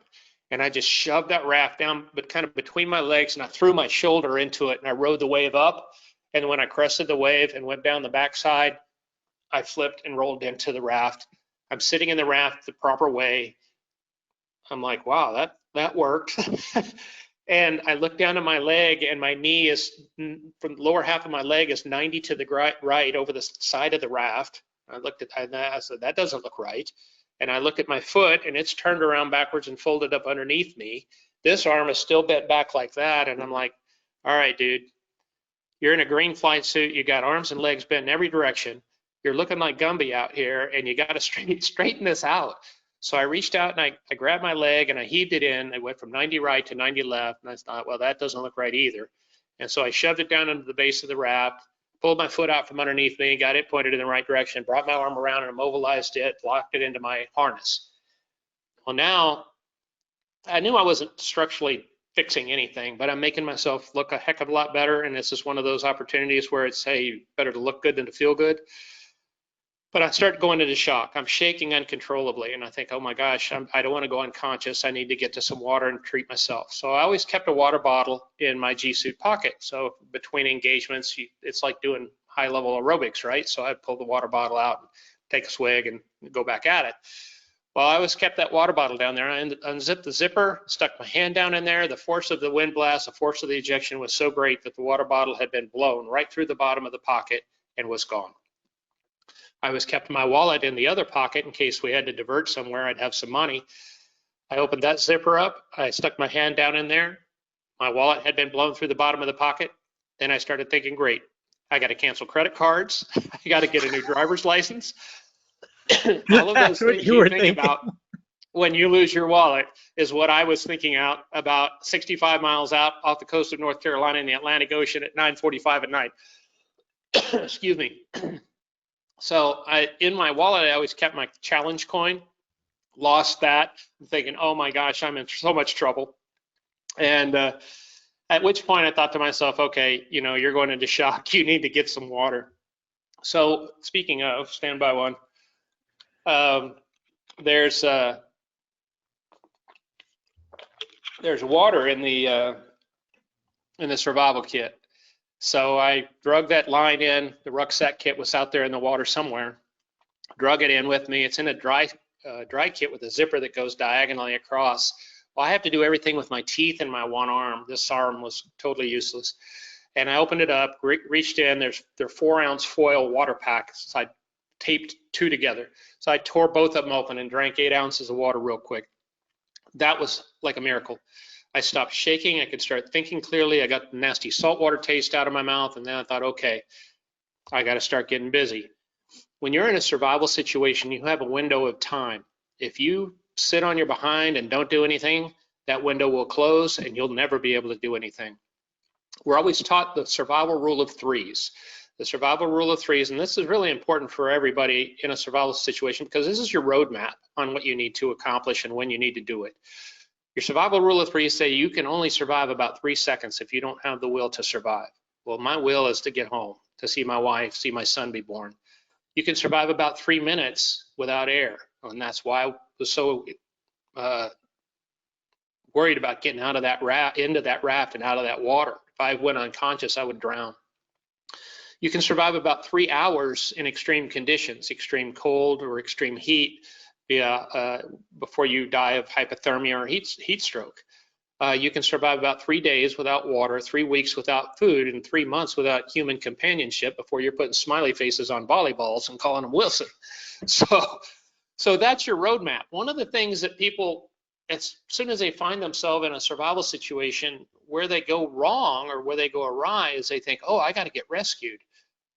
And I just shoved that raft down, but kind of between my legs, and I threw my shoulder into it, and I rode the wave up. And when I crested the wave and went down the backside, I flipped and rolled into the raft. I'm sitting in the raft the proper way. I'm like, wow, that worked. And I looked down at my leg, and my knee is, from the lower half of my leg is 90 to the right over the side of the raft. I looked at that, I said, that doesn't look right. and I look at my foot and it's turned around backwards and folded up underneath me. This arm is still bent back like that, and I'm like, all right, dude, you're in a green flight suit, you got arms and legs bent in every direction, you're looking like Gumby out here, and you got to straighten this out. So I reached out and I grabbed my leg and I heaved it in. I went from 90 right to 90 left, and I thought, well, that doesn't look right either. And so I shoved it down into the base of the raft, pulled my foot out from underneath me, got it pointed in the right direction, brought my arm around and immobilized it, locked it into my harness. Well, now I knew I wasn't structurally fixing anything, but I'm making myself look a heck of a lot better. And this is one of those opportunities where it's, hey, better to look good than to feel good. But I start going into shock. I'm shaking uncontrollably, and I think, oh my gosh, I don't want to go unconscious. I need to get to some water and treat myself. So I always kept a water bottle in my G-suit pocket. So between engagements, it's like doing high-level aerobics, right? So I'd pull the water bottle out, and take a swig, and go back at it. Well, I always kept that water bottle down there. I unzipped the zipper, stuck my hand down in there. The force of the wind blast, the force of the ejection was so great that the water bottle had been blown right through the bottom of the pocket and was gone. I was kept my wallet in the other pocket in case we had to divert somewhere. I'd have some money. I opened that zipper up. I stuck my hand down in there. My wallet had been blown through the bottom of the pocket. Then I started thinking, great, I got to cancel credit cards. I got to get a new driver's license. All of those things you think about when you lose your wallet is what I was thinking out about 65 miles out off the coast of North Carolina in the Atlantic Ocean at 9:45 at night. Excuse me. So in my wallet, I always kept my challenge coin. Lost that. I'm thinking, oh my gosh, I'm in so much trouble. And at which point I thought to myself, okay, you know, you're going into shock. You need to get some water. So speaking of, stand by one. There's water in the survival kit. So I drug that line in. The rucksack kit was out there in the water somewhere. Drug it in with me. It's in a dry kit with a zipper that goes diagonally across. Well, I have to do everything with my teeth and my one arm. This arm was totally useless. And I opened it up, reached in. They're 4-ounce foil water packs. So I taped 2 together. So I tore both of them open and drank 8 ounces of water real quick. That was like a miracle. I stopped shaking. I could start thinking clearly. I got the nasty saltwater taste out of my mouth, and then I thought, okay, I got to start getting busy. When you're in a survival situation, you have a window of time. If you sit on your behind and don't do anything, that window will close and you'll never be able to do anything. We're always taught the survival rule of threes. The survival rule of threes, and this is really important for everybody in a survival situation because this is your roadmap on what you need to accomplish and when you need to do it. Your survival rule of threes say you can only survive about 3 seconds if you don't have the will to survive. Well, my will is to get home, to see my wife, see my son be born. You can survive about 3 minutes without air, and that's why I was so worried about getting out of that raft, into that raft and out of that water. If I went unconscious, I would drown. You can survive about 3 hours in extreme conditions, extreme cold or extreme heat, before you die of hypothermia or heat stroke. You can survive about 3 days without water, 3 weeks without food, and 3 months without human companionship before you're putting smiley faces on volleyballs and calling them Wilson. So that's your roadmap. One of the things that people, as soon as they find themselves in a survival situation, where they go wrong or where they go awry is they think, oh, I got to get rescued.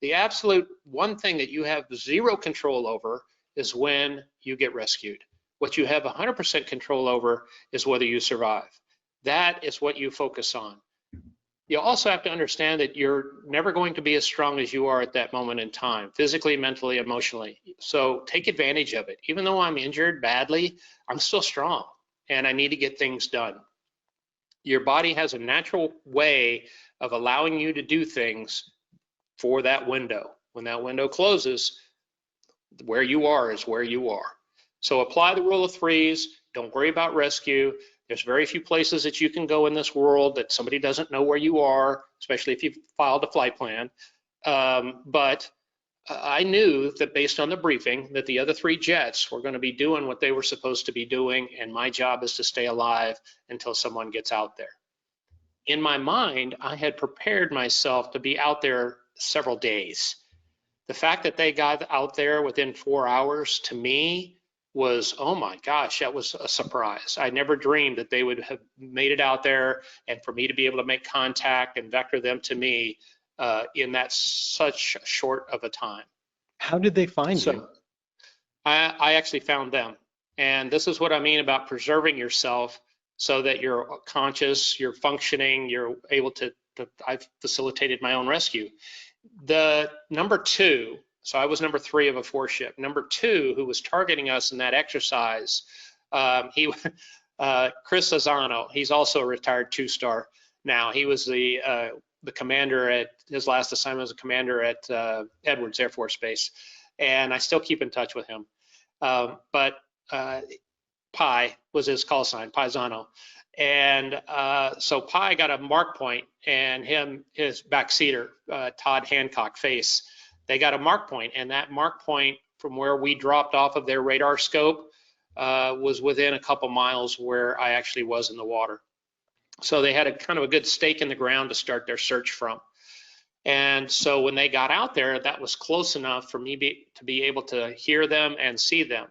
The absolute one thing that you have 0 control over is when you get rescued. What you have 100% control over is whether you survive. That is what you focus on. You also have to understand that you're never going to be as strong as you are at that moment in time, physically, mentally, emotionally. So take advantage of it. Even though I'm injured badly, I'm still strong and I need to get things done. Your body has a natural way of allowing you to do things for that window. When that window closes, where you are is where you are. So apply the rule of threes. Don't worry about rescue. There's very few places that you can go in this world that somebody doesn't know where you are, especially if you've filed a flight plan. But I knew that based on the briefing that the other 3 jets were going to be doing what they were supposed to be doing, and my job is to stay alive until someone gets out there. In my mind, I had prepared myself to be out there several days. The fact that they got out there within 4 hours, to me, was, oh my gosh, that was a surprise. I never dreamed that they would have made it out there, and for me to be able to make contact and vector them to me in that such short of a time. How did they find you? So I actually found them. And this is what I mean about preserving yourself so that you're conscious, you're functioning, you're able to I've facilitated my own rescue. The number 2, so I was number 3 of a 4-ship. Number 2, who was targeting us in that exercise, Chris Lozano, he's also a retired 2-star now. He was the commander at, his last assignment as a commander at Edwards Air Force Base. And I still keep in touch with him. But Pi was his call sign, Paisano. And so Pi got a mark point, and his backseater, Todd Hancock Face, they got a mark point, and that mark point from where we dropped off of their radar scope was within a couple miles where I actually was in the water. So they had a kind of a good stake in the ground to start their search from. And so when they got out there, that was close enough for me to be able to hear them and see them.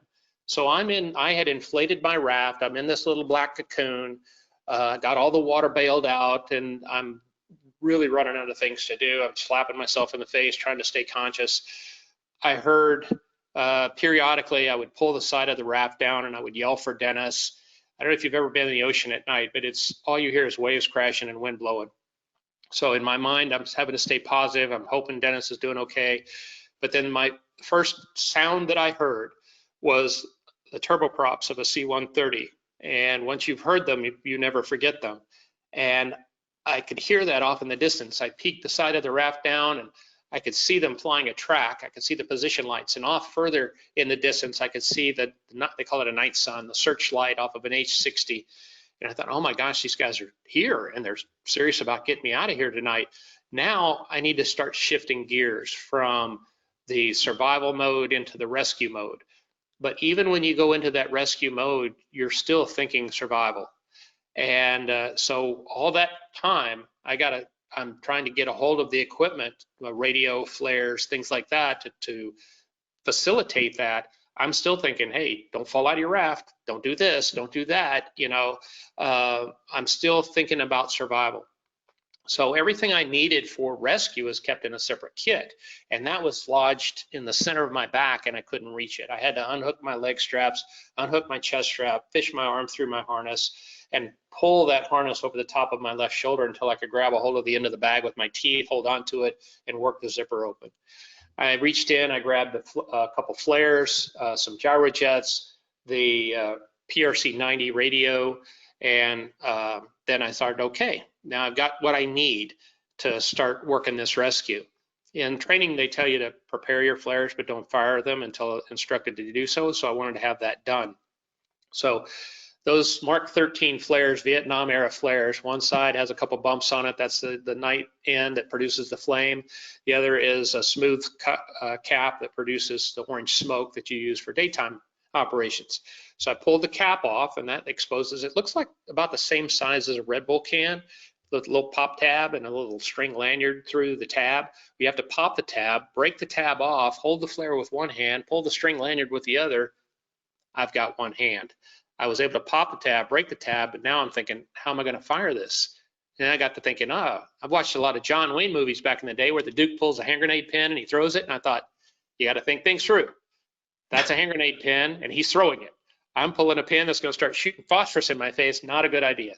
So I had inflated my raft. I'm in this little black cocoon, got all the water bailed out, and I'm really running out of things to do. I'm slapping myself in the face, trying to stay conscious. I heard periodically I would pull the side of the raft down and I would yell for Dennis. I don't know if you've ever been in the ocean at night, but it's all you hear is waves crashing and wind blowing. So in my mind, I'm having to stay positive. I'm hoping Dennis is doing okay. But then my first sound that I heard was the turboprops of a C-130. And once you've heard them, you never forget them. And I could hear that off in the distance. I peeked the side of the raft down, and I could see them flying a track. I could see the position lights. And off further in the distance, I could see that, they call it a night sun, the searchlight off of an H-60. And I thought, oh my gosh, these guys are here and they're serious about getting me out of here tonight. Now I need to start shifting gears from the survival mode into the rescue mode. But even when you go into that rescue mode, you're still thinking survival. And so all that time, I'm trying to get a hold of the equipment, radio, flares, things like that to facilitate that. I'm still thinking, hey, don't fall out of your raft. Don't do this, don't do that. I'm still thinking about survival. So everything I needed for rescue is kept in a separate kit. And that was lodged in the center of my back, and I couldn't reach it. I had to unhook my leg straps, unhook my chest strap, fish my arm through my harness, and pull that harness over the top of my left shoulder until I could grab a hold of the end of the bag with my teeth, hold onto it, and work the zipper open. I reached in, I grabbed a couple flares, some gyro jets, the PRC-90 radio, and then I thought, okay, now I've got what I need to start working this rescue. In training, they tell you to prepare your flares, but don't fire them until instructed to do so. So I wanted to have that done. So those Mark 13 flares, Vietnam era flares, one side has a couple bumps on it. That's the night end that produces the flame. The other is a smooth cap that produces the orange smoke that you use for daytime operations. So I pulled the cap off, and that exposes, it looks like about the same size as a Red Bull can, with a little pop tab and a little string lanyard through the tab. You have to pop the tab, break the tab off, hold the flare with one hand, pull the string lanyard with the other. I've got one hand. I was able to pop the tab, break the tab, but now I'm thinking, how am I going to fire this? And I got to thinking, I've watched a lot of John Wayne movies back in the day where the Duke pulls a hand grenade pin and he throws it, and I thought, you got to think things through. That's a hand grenade pin, and he's throwing it. I'm pulling a pin that's going to start shooting phosphorus in my face. Not a good idea.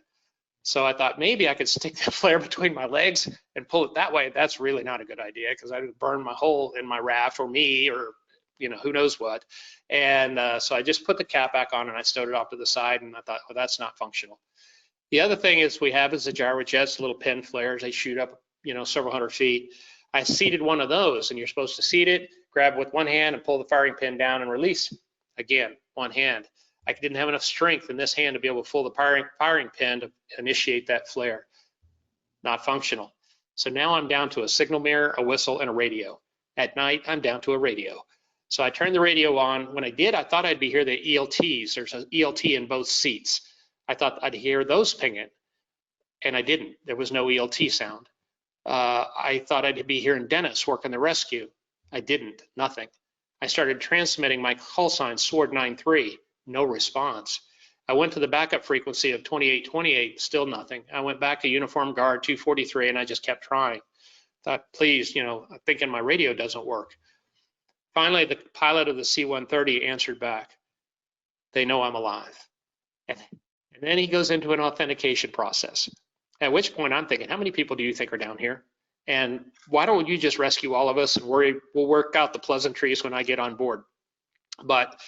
So I thought maybe I could stick the flare between my legs and pull it that way. That's really not a good idea, because I would burn my hole in my raft, or me, or who knows what. And so I just put the cap back on and I stowed it off to the side, and I thought, well, that's not functional. The other thing is we have is the gyro jets, little pin flares. They shoot up, several hundred feet. I seated one of those, and you're supposed to seat it, grab with one hand and pull the firing pin down and release. Again, one hand. I didn't have enough strength in this hand to be able to pull the firing pin to initiate that flare. Not functional. So now I'm down to a signal mirror, a whistle, and a radio. At night, I'm down to a radio. So I turned the radio on. When I did, I thought I'd hear the ELTs. There's an ELT in both seats. I thought I'd hear those pinging, and I didn't. There was no ELT sound. I thought I'd be hearing Dennis working the rescue. I didn't, nothing. I started transmitting my call sign, Sword 93, no response. I went to the backup frequency of 2828, still nothing. I went back to Uniform Guard 243 and I just kept trying. Thought, please, I'm thinking my radio doesn't work. Finally, the pilot of the C-130 answered back. They know I'm alive. And then he goes into an authentication process. At which point I'm thinking, how many people do you think are down here? And why don't you just rescue all of us and we'll work out the pleasantries when I get on board. But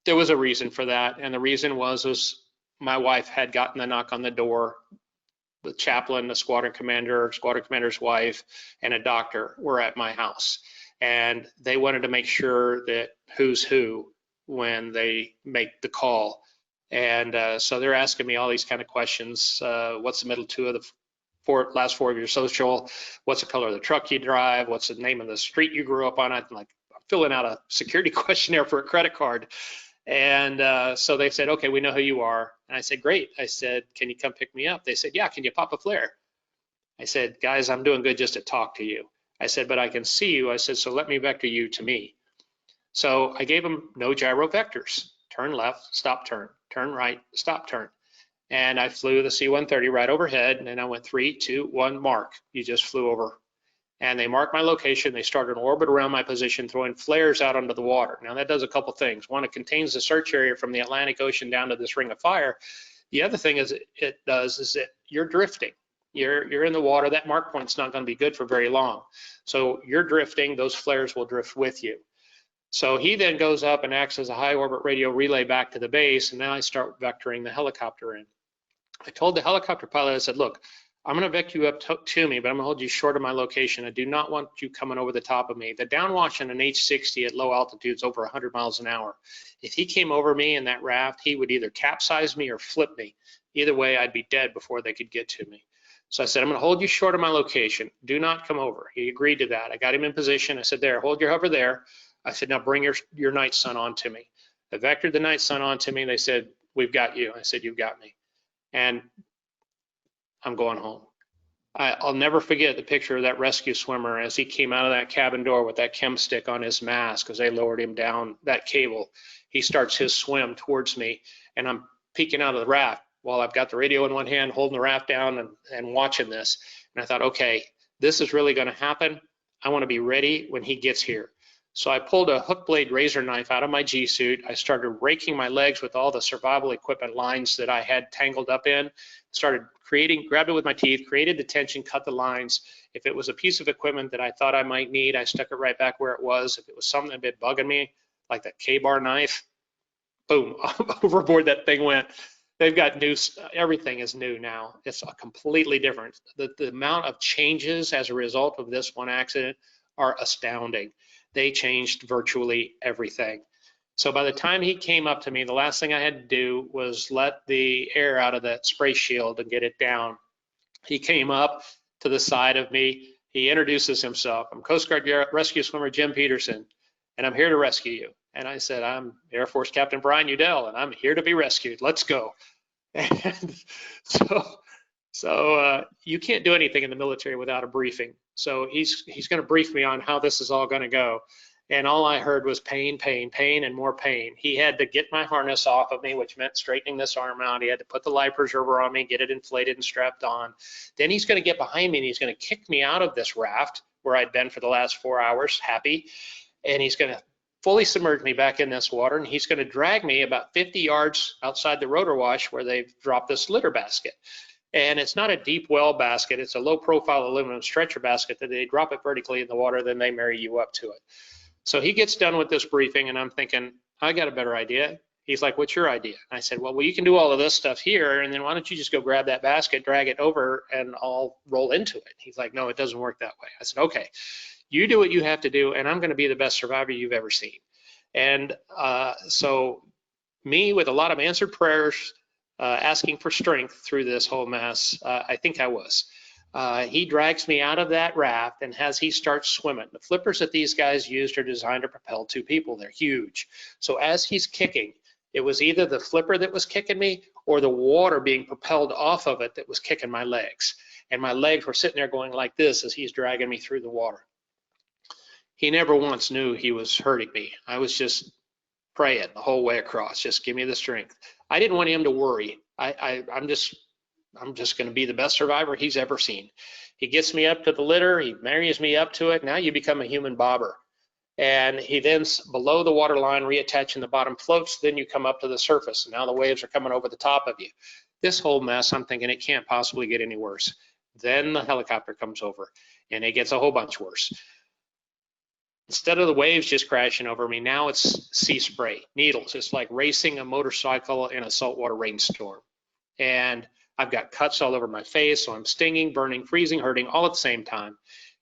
there was a reason for that. And the reason was my wife had gotten the knock on the door. The chaplain, the squadron commander's wife, and a doctor were at my house. And they wanted to make sure that who's who when they make the call. And so they're asking me all these kind of questions. What's the middle two of the last four of your social? What's the color of the truck you drive? What's the name of the street you grew up on? I'm filling out a security questionnaire for a credit card. And so they said, okay, we know who you are. And I said, great. I said, can you come pick me up? They said, yeah, can you pop a flare? I said, guys, I'm doing good just to talk to you. I said, but I can see you. I said, so let me vector you to me. So I gave them no gyro vectors. Turn left, stop, turn right, stop, turn. And I flew the C-130 right overhead, and then I went 3, 2, 1, mark. You just flew over. And they marked my location. They started an orbit around my position, throwing flares out onto the water. Now that does a couple things. One, it contains the search area from the Atlantic Ocean down to this ring of fire. The other thing is it does is that you're drifting. You're in the water. That mark point's not going to be good for very long. So you're drifting. Those flares will drift with you. So he then goes up and acts as a high orbit radio relay back to the base, and now I start vectoring the helicopter in. I told the helicopter pilot, I said, look, I'm going to vector you up to me, but I'm going to hold you short of my location. I do not want you coming over the top of me. The downwash on an H-60 at low altitude is over 100 miles an hour. If he came over me in that raft, he would either capsize me or flip me. Either way, I'd be dead before they could get to me. So I said, I'm going to hold you short of my location. Do not come over. He agreed to that. I got him in position. I said, there, hold your hover there. I said, now bring your night sun on to me. I vectored the night sun on to me. They said, we've got you. I said, you've got me. And I'm going home. I'll never forget the picture of that rescue swimmer as he came out of that cabin door with that chem stick on his mask because they lowered him down that cable. He starts his swim towards me, and I'm peeking out of the raft while I've got the radio in one hand, holding the raft down and watching this. And I thought, okay, this is really going to happen. I want to be ready when he gets here. So I pulled a hook blade razor knife out of my G suit. I started raking my legs with all the survival equipment lines that I had tangled up in, started grabbed it with my teeth, created the tension, cut the lines. If it was a piece of equipment that I thought I might need, I stuck it right back where it was. If it was something that had been bugging me, like that K-bar knife, boom, overboard that thing went. They've got new, everything is new now. It's a completely different. The amount of changes as a result of this one accident are astounding. They changed virtually everything. So by the time he came up to me, the last thing I had to do was let the air out of that spray shield and get it down. He came up to the side of me. He introduces himself. I'm Coast Guard Rescue Swimmer Jim Peterson, and I'm here to rescue you. And I said, I'm Air Force Captain Brian Udell, and I'm here to be rescued. Let's go. And so you can't do anything in the military without a briefing. So he's going to brief me on how this is all going to go. And all I heard was pain, pain, pain, and more pain. He had to get my harness off of me, which meant straightening this arm out. He had to put the life preserver on me, get it inflated and strapped on. Then he's going to get behind me and he's going to kick me out of this raft where I'd been for the last 4 hours, happy. And he's going to fully submerge me back in this water. And he's going to drag me about 50 yards outside the rotor wash where they've dropped this litter basket. And it's not a deep well basket. It's a low profile aluminum stretcher basket that they drop it vertically in the water, then they marry you up to it. So he gets done with this briefing and I'm thinking, I got a better idea. He's like, what's your idea? And I said, well, you can do all of this stuff here, and then why don't you just go grab that basket, drag it over, and I'll roll into it. He's like, no, it doesn't work that way. I said, okay, you do what you have to do, and I'm going to be the best survivor you've ever seen. And so me with a lot of answered prayers, asking for strength through this whole mess, I think I was. He drags me out of that raft, and as he starts swimming, the flippers that these guys used are designed to propel 2 people. They're huge. So as he's kicking, it was either the flipper that was kicking me or the water being propelled off of it that was kicking my legs. And my legs were sitting there going like this as he's dragging me through the water. he never once knew he was hurting me. I was just praying the whole way across, just give me the strength. I didn't want him to worry. I'm just going to be the best survivor he's ever seen. He gets me up to the litter, he marries me up to it. Now you become a human bobber. And he then, below the water line, reattaching the bottom floats, then you come up to the surface. And now the waves are coming over the top of you. This whole mess, I'm thinking it can't possibly get any worse. Then the helicopter comes over and it gets a whole bunch worse. Instead of the waves just crashing over me, now it's sea spray, needles. It's like racing a motorcycle in a saltwater rainstorm. And I've got cuts all over my face, so I'm stinging, burning, freezing, hurting, all at the same time.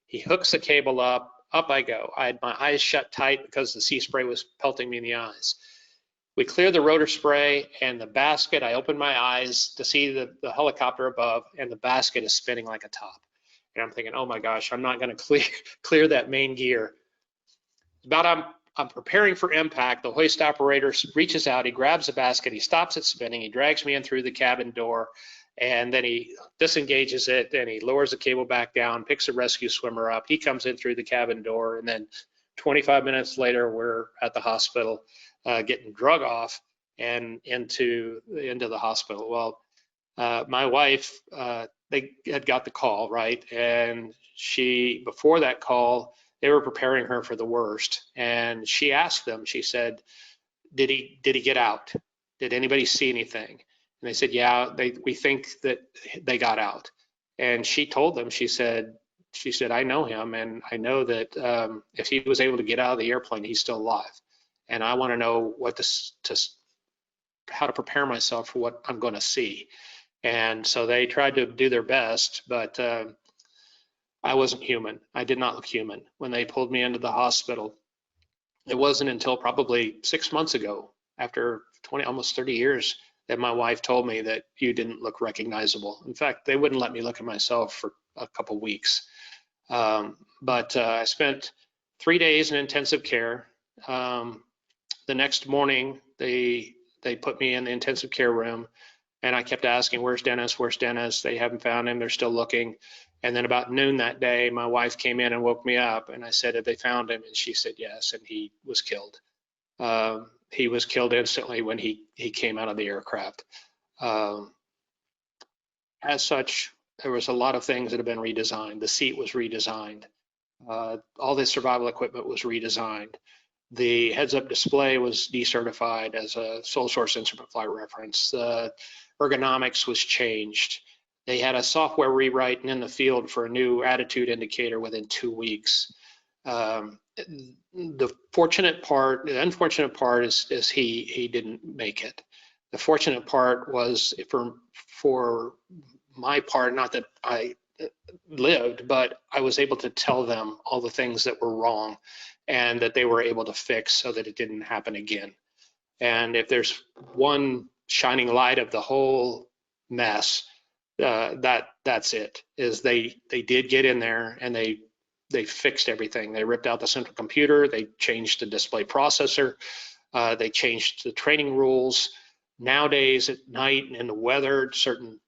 He hooks the cable up I go. I had my eyes shut tight because the sea spray was pelting me in the eyes. We clear the rotor spray and the basket. I open my eyes to see the helicopter above, and the basket is spinning like a top. And I'm thinking, oh my gosh, I'm not going to clear that main gear. I'm preparing for impact. The hoist operator reaches out, he grabs the basket, he stops it spinning, he drags me in through the cabin door, and then he disengages it, and he lowers the cable back down, picks a rescue swimmer up. He comes in through the cabin door, and then 25 minutes later, we're at the hospital getting drug off and into the hospital. Well, my wife, they had got the call, right? And before that call, they were preparing her for the worst. And she asked them, she said, did he get out? Did anybody see anything? And they said, yeah, we think that they got out. And she told them, she said, I know him, and I know that if he was able to get out of the airplane, he's still alive. And I want to know how to prepare myself for what I'm going to see. And so they tried to do their best, but I wasn't human. I did not look human. When they pulled me into the hospital, it wasn't until probably 6 months ago, after almost 30 years, that my wife told me that you didn't look recognizable. In fact, they wouldn't let me look at myself for a couple weeks. But I spent 3 days in intensive care. The next morning, they put me in the intensive care room, and I kept asking, where's Dennis? Where's Dennis? They haven't found him. They're still looking. And then about noon that day, my wife came in and woke me up, and I said, have they found him? And she said, yes, and he was killed. He was killed instantly when he came out of the aircraft. As such, there was a lot of things that have been redesigned. The seat was redesigned. All the survival equipment was redesigned. The heads-up display was decertified as a sole source instrument flight reference. The ergonomics was changed. They had a software rewrite in the field for a new attitude indicator within 2 weeks. The unfortunate part is he didn't make it. The fortunate part was for my part, not that I lived, but I was able to tell them all the things that were wrong and that they were able to fix so that it didn't happen again. And if there's one shining light of the whole mess, that's it, is they did get in there and they fixed everything. They ripped out the central computer, they changed the display processor, they changed the training rules. Nowadays at night and in the weather, certain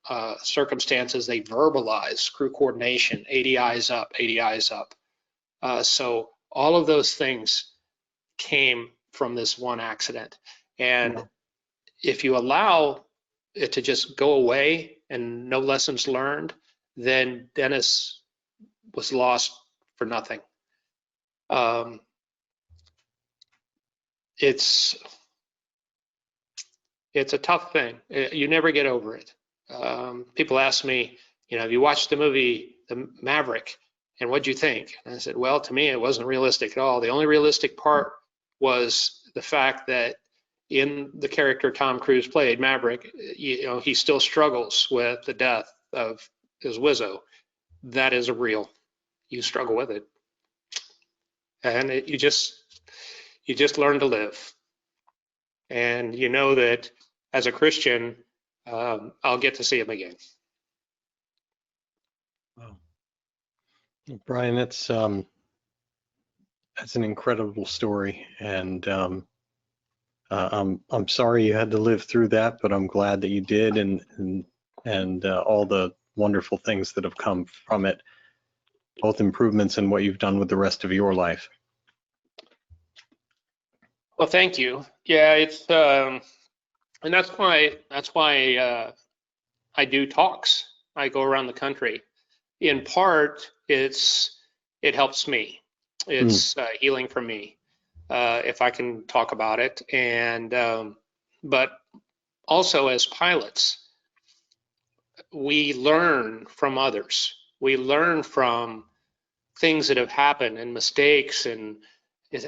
circumstances, they verbalize crew coordination, 80 eyes up, 80 eyes up. So all of those things came from this one accident. And if you allow it to just go away and no lessons learned, then Dennis was lost for nothing. It's a tough thing. You never get over it. People ask me, have you watched the movie The Maverick, and what'd you think? And I said, well, to me, it wasn't realistic at all. The only realistic part was the fact that in the character Tom Cruise played, Maverick, he still struggles with the death of his Wizzo. That is real. You struggle with it, and you just learn to live. And you know that as a Christian, I'll get to see him again. Wow. Brian, that's an incredible story, and I'm sorry you had to live through that, but I'm glad that you did, and all the wonderful things that have come from it, both improvements and what you've done with the rest of your life. Well, thank you. Yeah, it's and that's why I do talks. I go around the country. In part, it helps me. It's healing for me if I can talk about it. And but also as pilots, we learn from others. We learn from things that have happened and mistakes and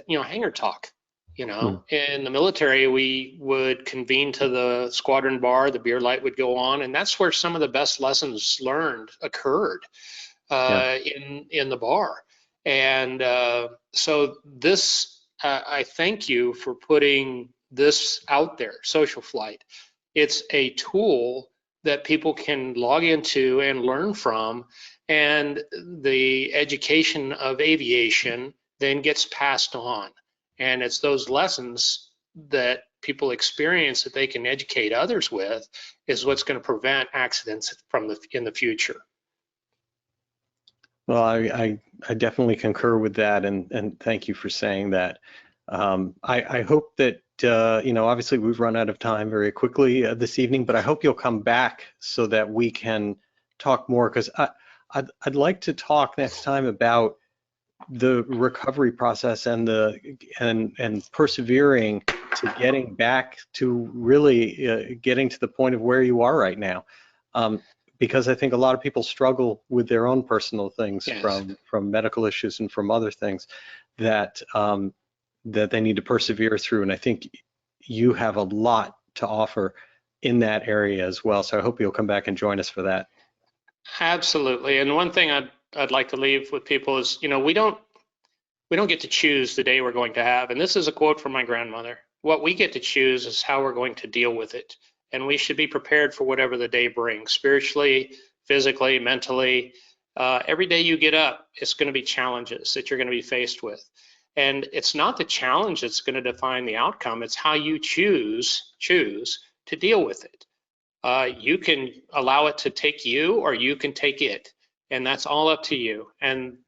hangar talk. In the military, we would convene to the squadron bar, the beer light would go on, and that's where some of the best lessons learned occurred in the bar. And so this, I thank you for putting this out there, SocialFlight. It's a tool that people can log into and learn from, and the education of aviation then gets passed on. And it's those lessons that people experience that they can educate others with is what's going to prevent accidents in the future. Well, I definitely concur with that, and thank you for saying that. I hope that obviously we've run out of time very quickly this evening, but I hope you'll come back so that we can talk more, because I'd like to talk next time about the recovery process and persevering to getting back to really getting to the point of where you are right now. Because I think a lot of people struggle with their own personal things, from medical issues and from other things that that they need to persevere through. And I think you have a lot to offer in that area as well. So I hope you'll come back and join us for that. Absolutely. And one thing I'd like to leave with people is, we don't get to choose the day we're going to have. And this is a quote from my grandmother. What we get to choose is how we're going to deal with it. And we should be prepared for whatever the day brings, spiritually, physically, mentally. Every day you get up, it's going to be challenges that you're going to be faced with. And it's not the challenge that's going to define the outcome. It's how you choose to deal with it. You can allow it to take you, or you can take it. And that's all up to you. And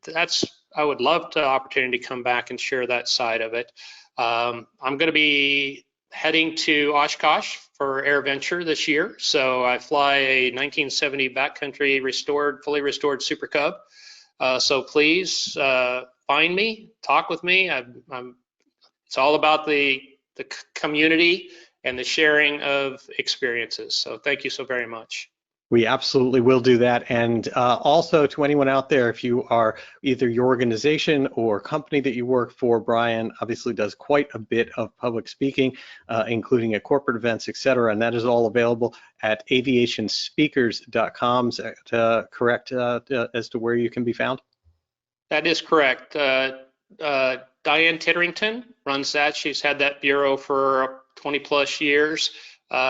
I would love the opportunity to come back and share that side of it. I'm going to be heading to Oshkosh for AirVenture this year. So I fly a 1970 backcountry fully restored Super Cub. So please find me, talk with me. It's all about the community and the sharing of experiences. So thank you so very much. We absolutely will do that. And also to anyone out there, if you are either your organization or company that you work for, Brian obviously does quite a bit of public speaking, including at corporate events, etc. And that is all available at aviationspeakers.com. Is that correct as to where you can be found? That is correct. Diane Titterington runs that. She's had that bureau for 20 plus years.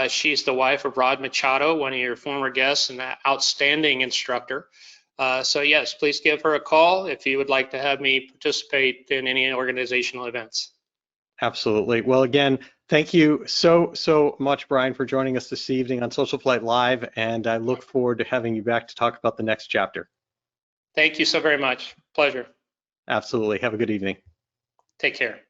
She's the wife of Rod Machado, one of your former guests, and an outstanding instructor. So yes, please give her a call if you would like to have me participate in any organizational events. Absolutely. Well, again, thank you so much, Brian, for joining us this evening on SocialFlight Live, and I look forward to having you back to talk about the next chapter. Thank you so very much. Pleasure. Absolutely. Have a good evening. Take care.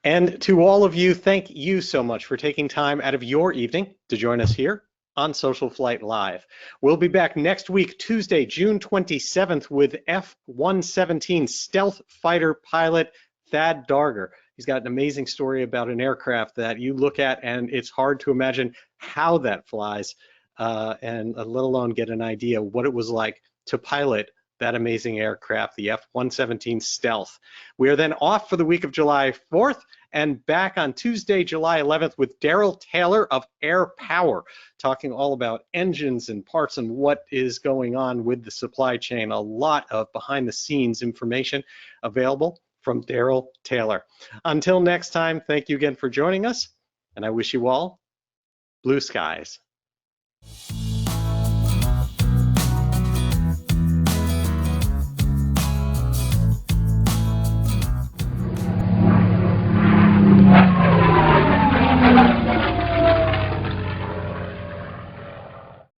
And to all of you, thank you so much for taking time out of your evening to join us here on SocialFlight Live. We'll be back next week, Tuesday, June 27th, with F-117 stealth fighter pilot Thad Darger. He's got an amazing story about an aircraft that you look at and it's hard to imagine how that flies, and let alone get an idea what it was like to pilot that amazing aircraft, the F-117 Stealth. We are then off for the week of July 4th and back on Tuesday, July 11th with Daryl Taylor of Air Power, talking all about engines and parts and what is going on with the supply chain. A lot of behind the scenes information available from Daryl Taylor. Until next time, thank you again for joining us, and I wish you all blue skies.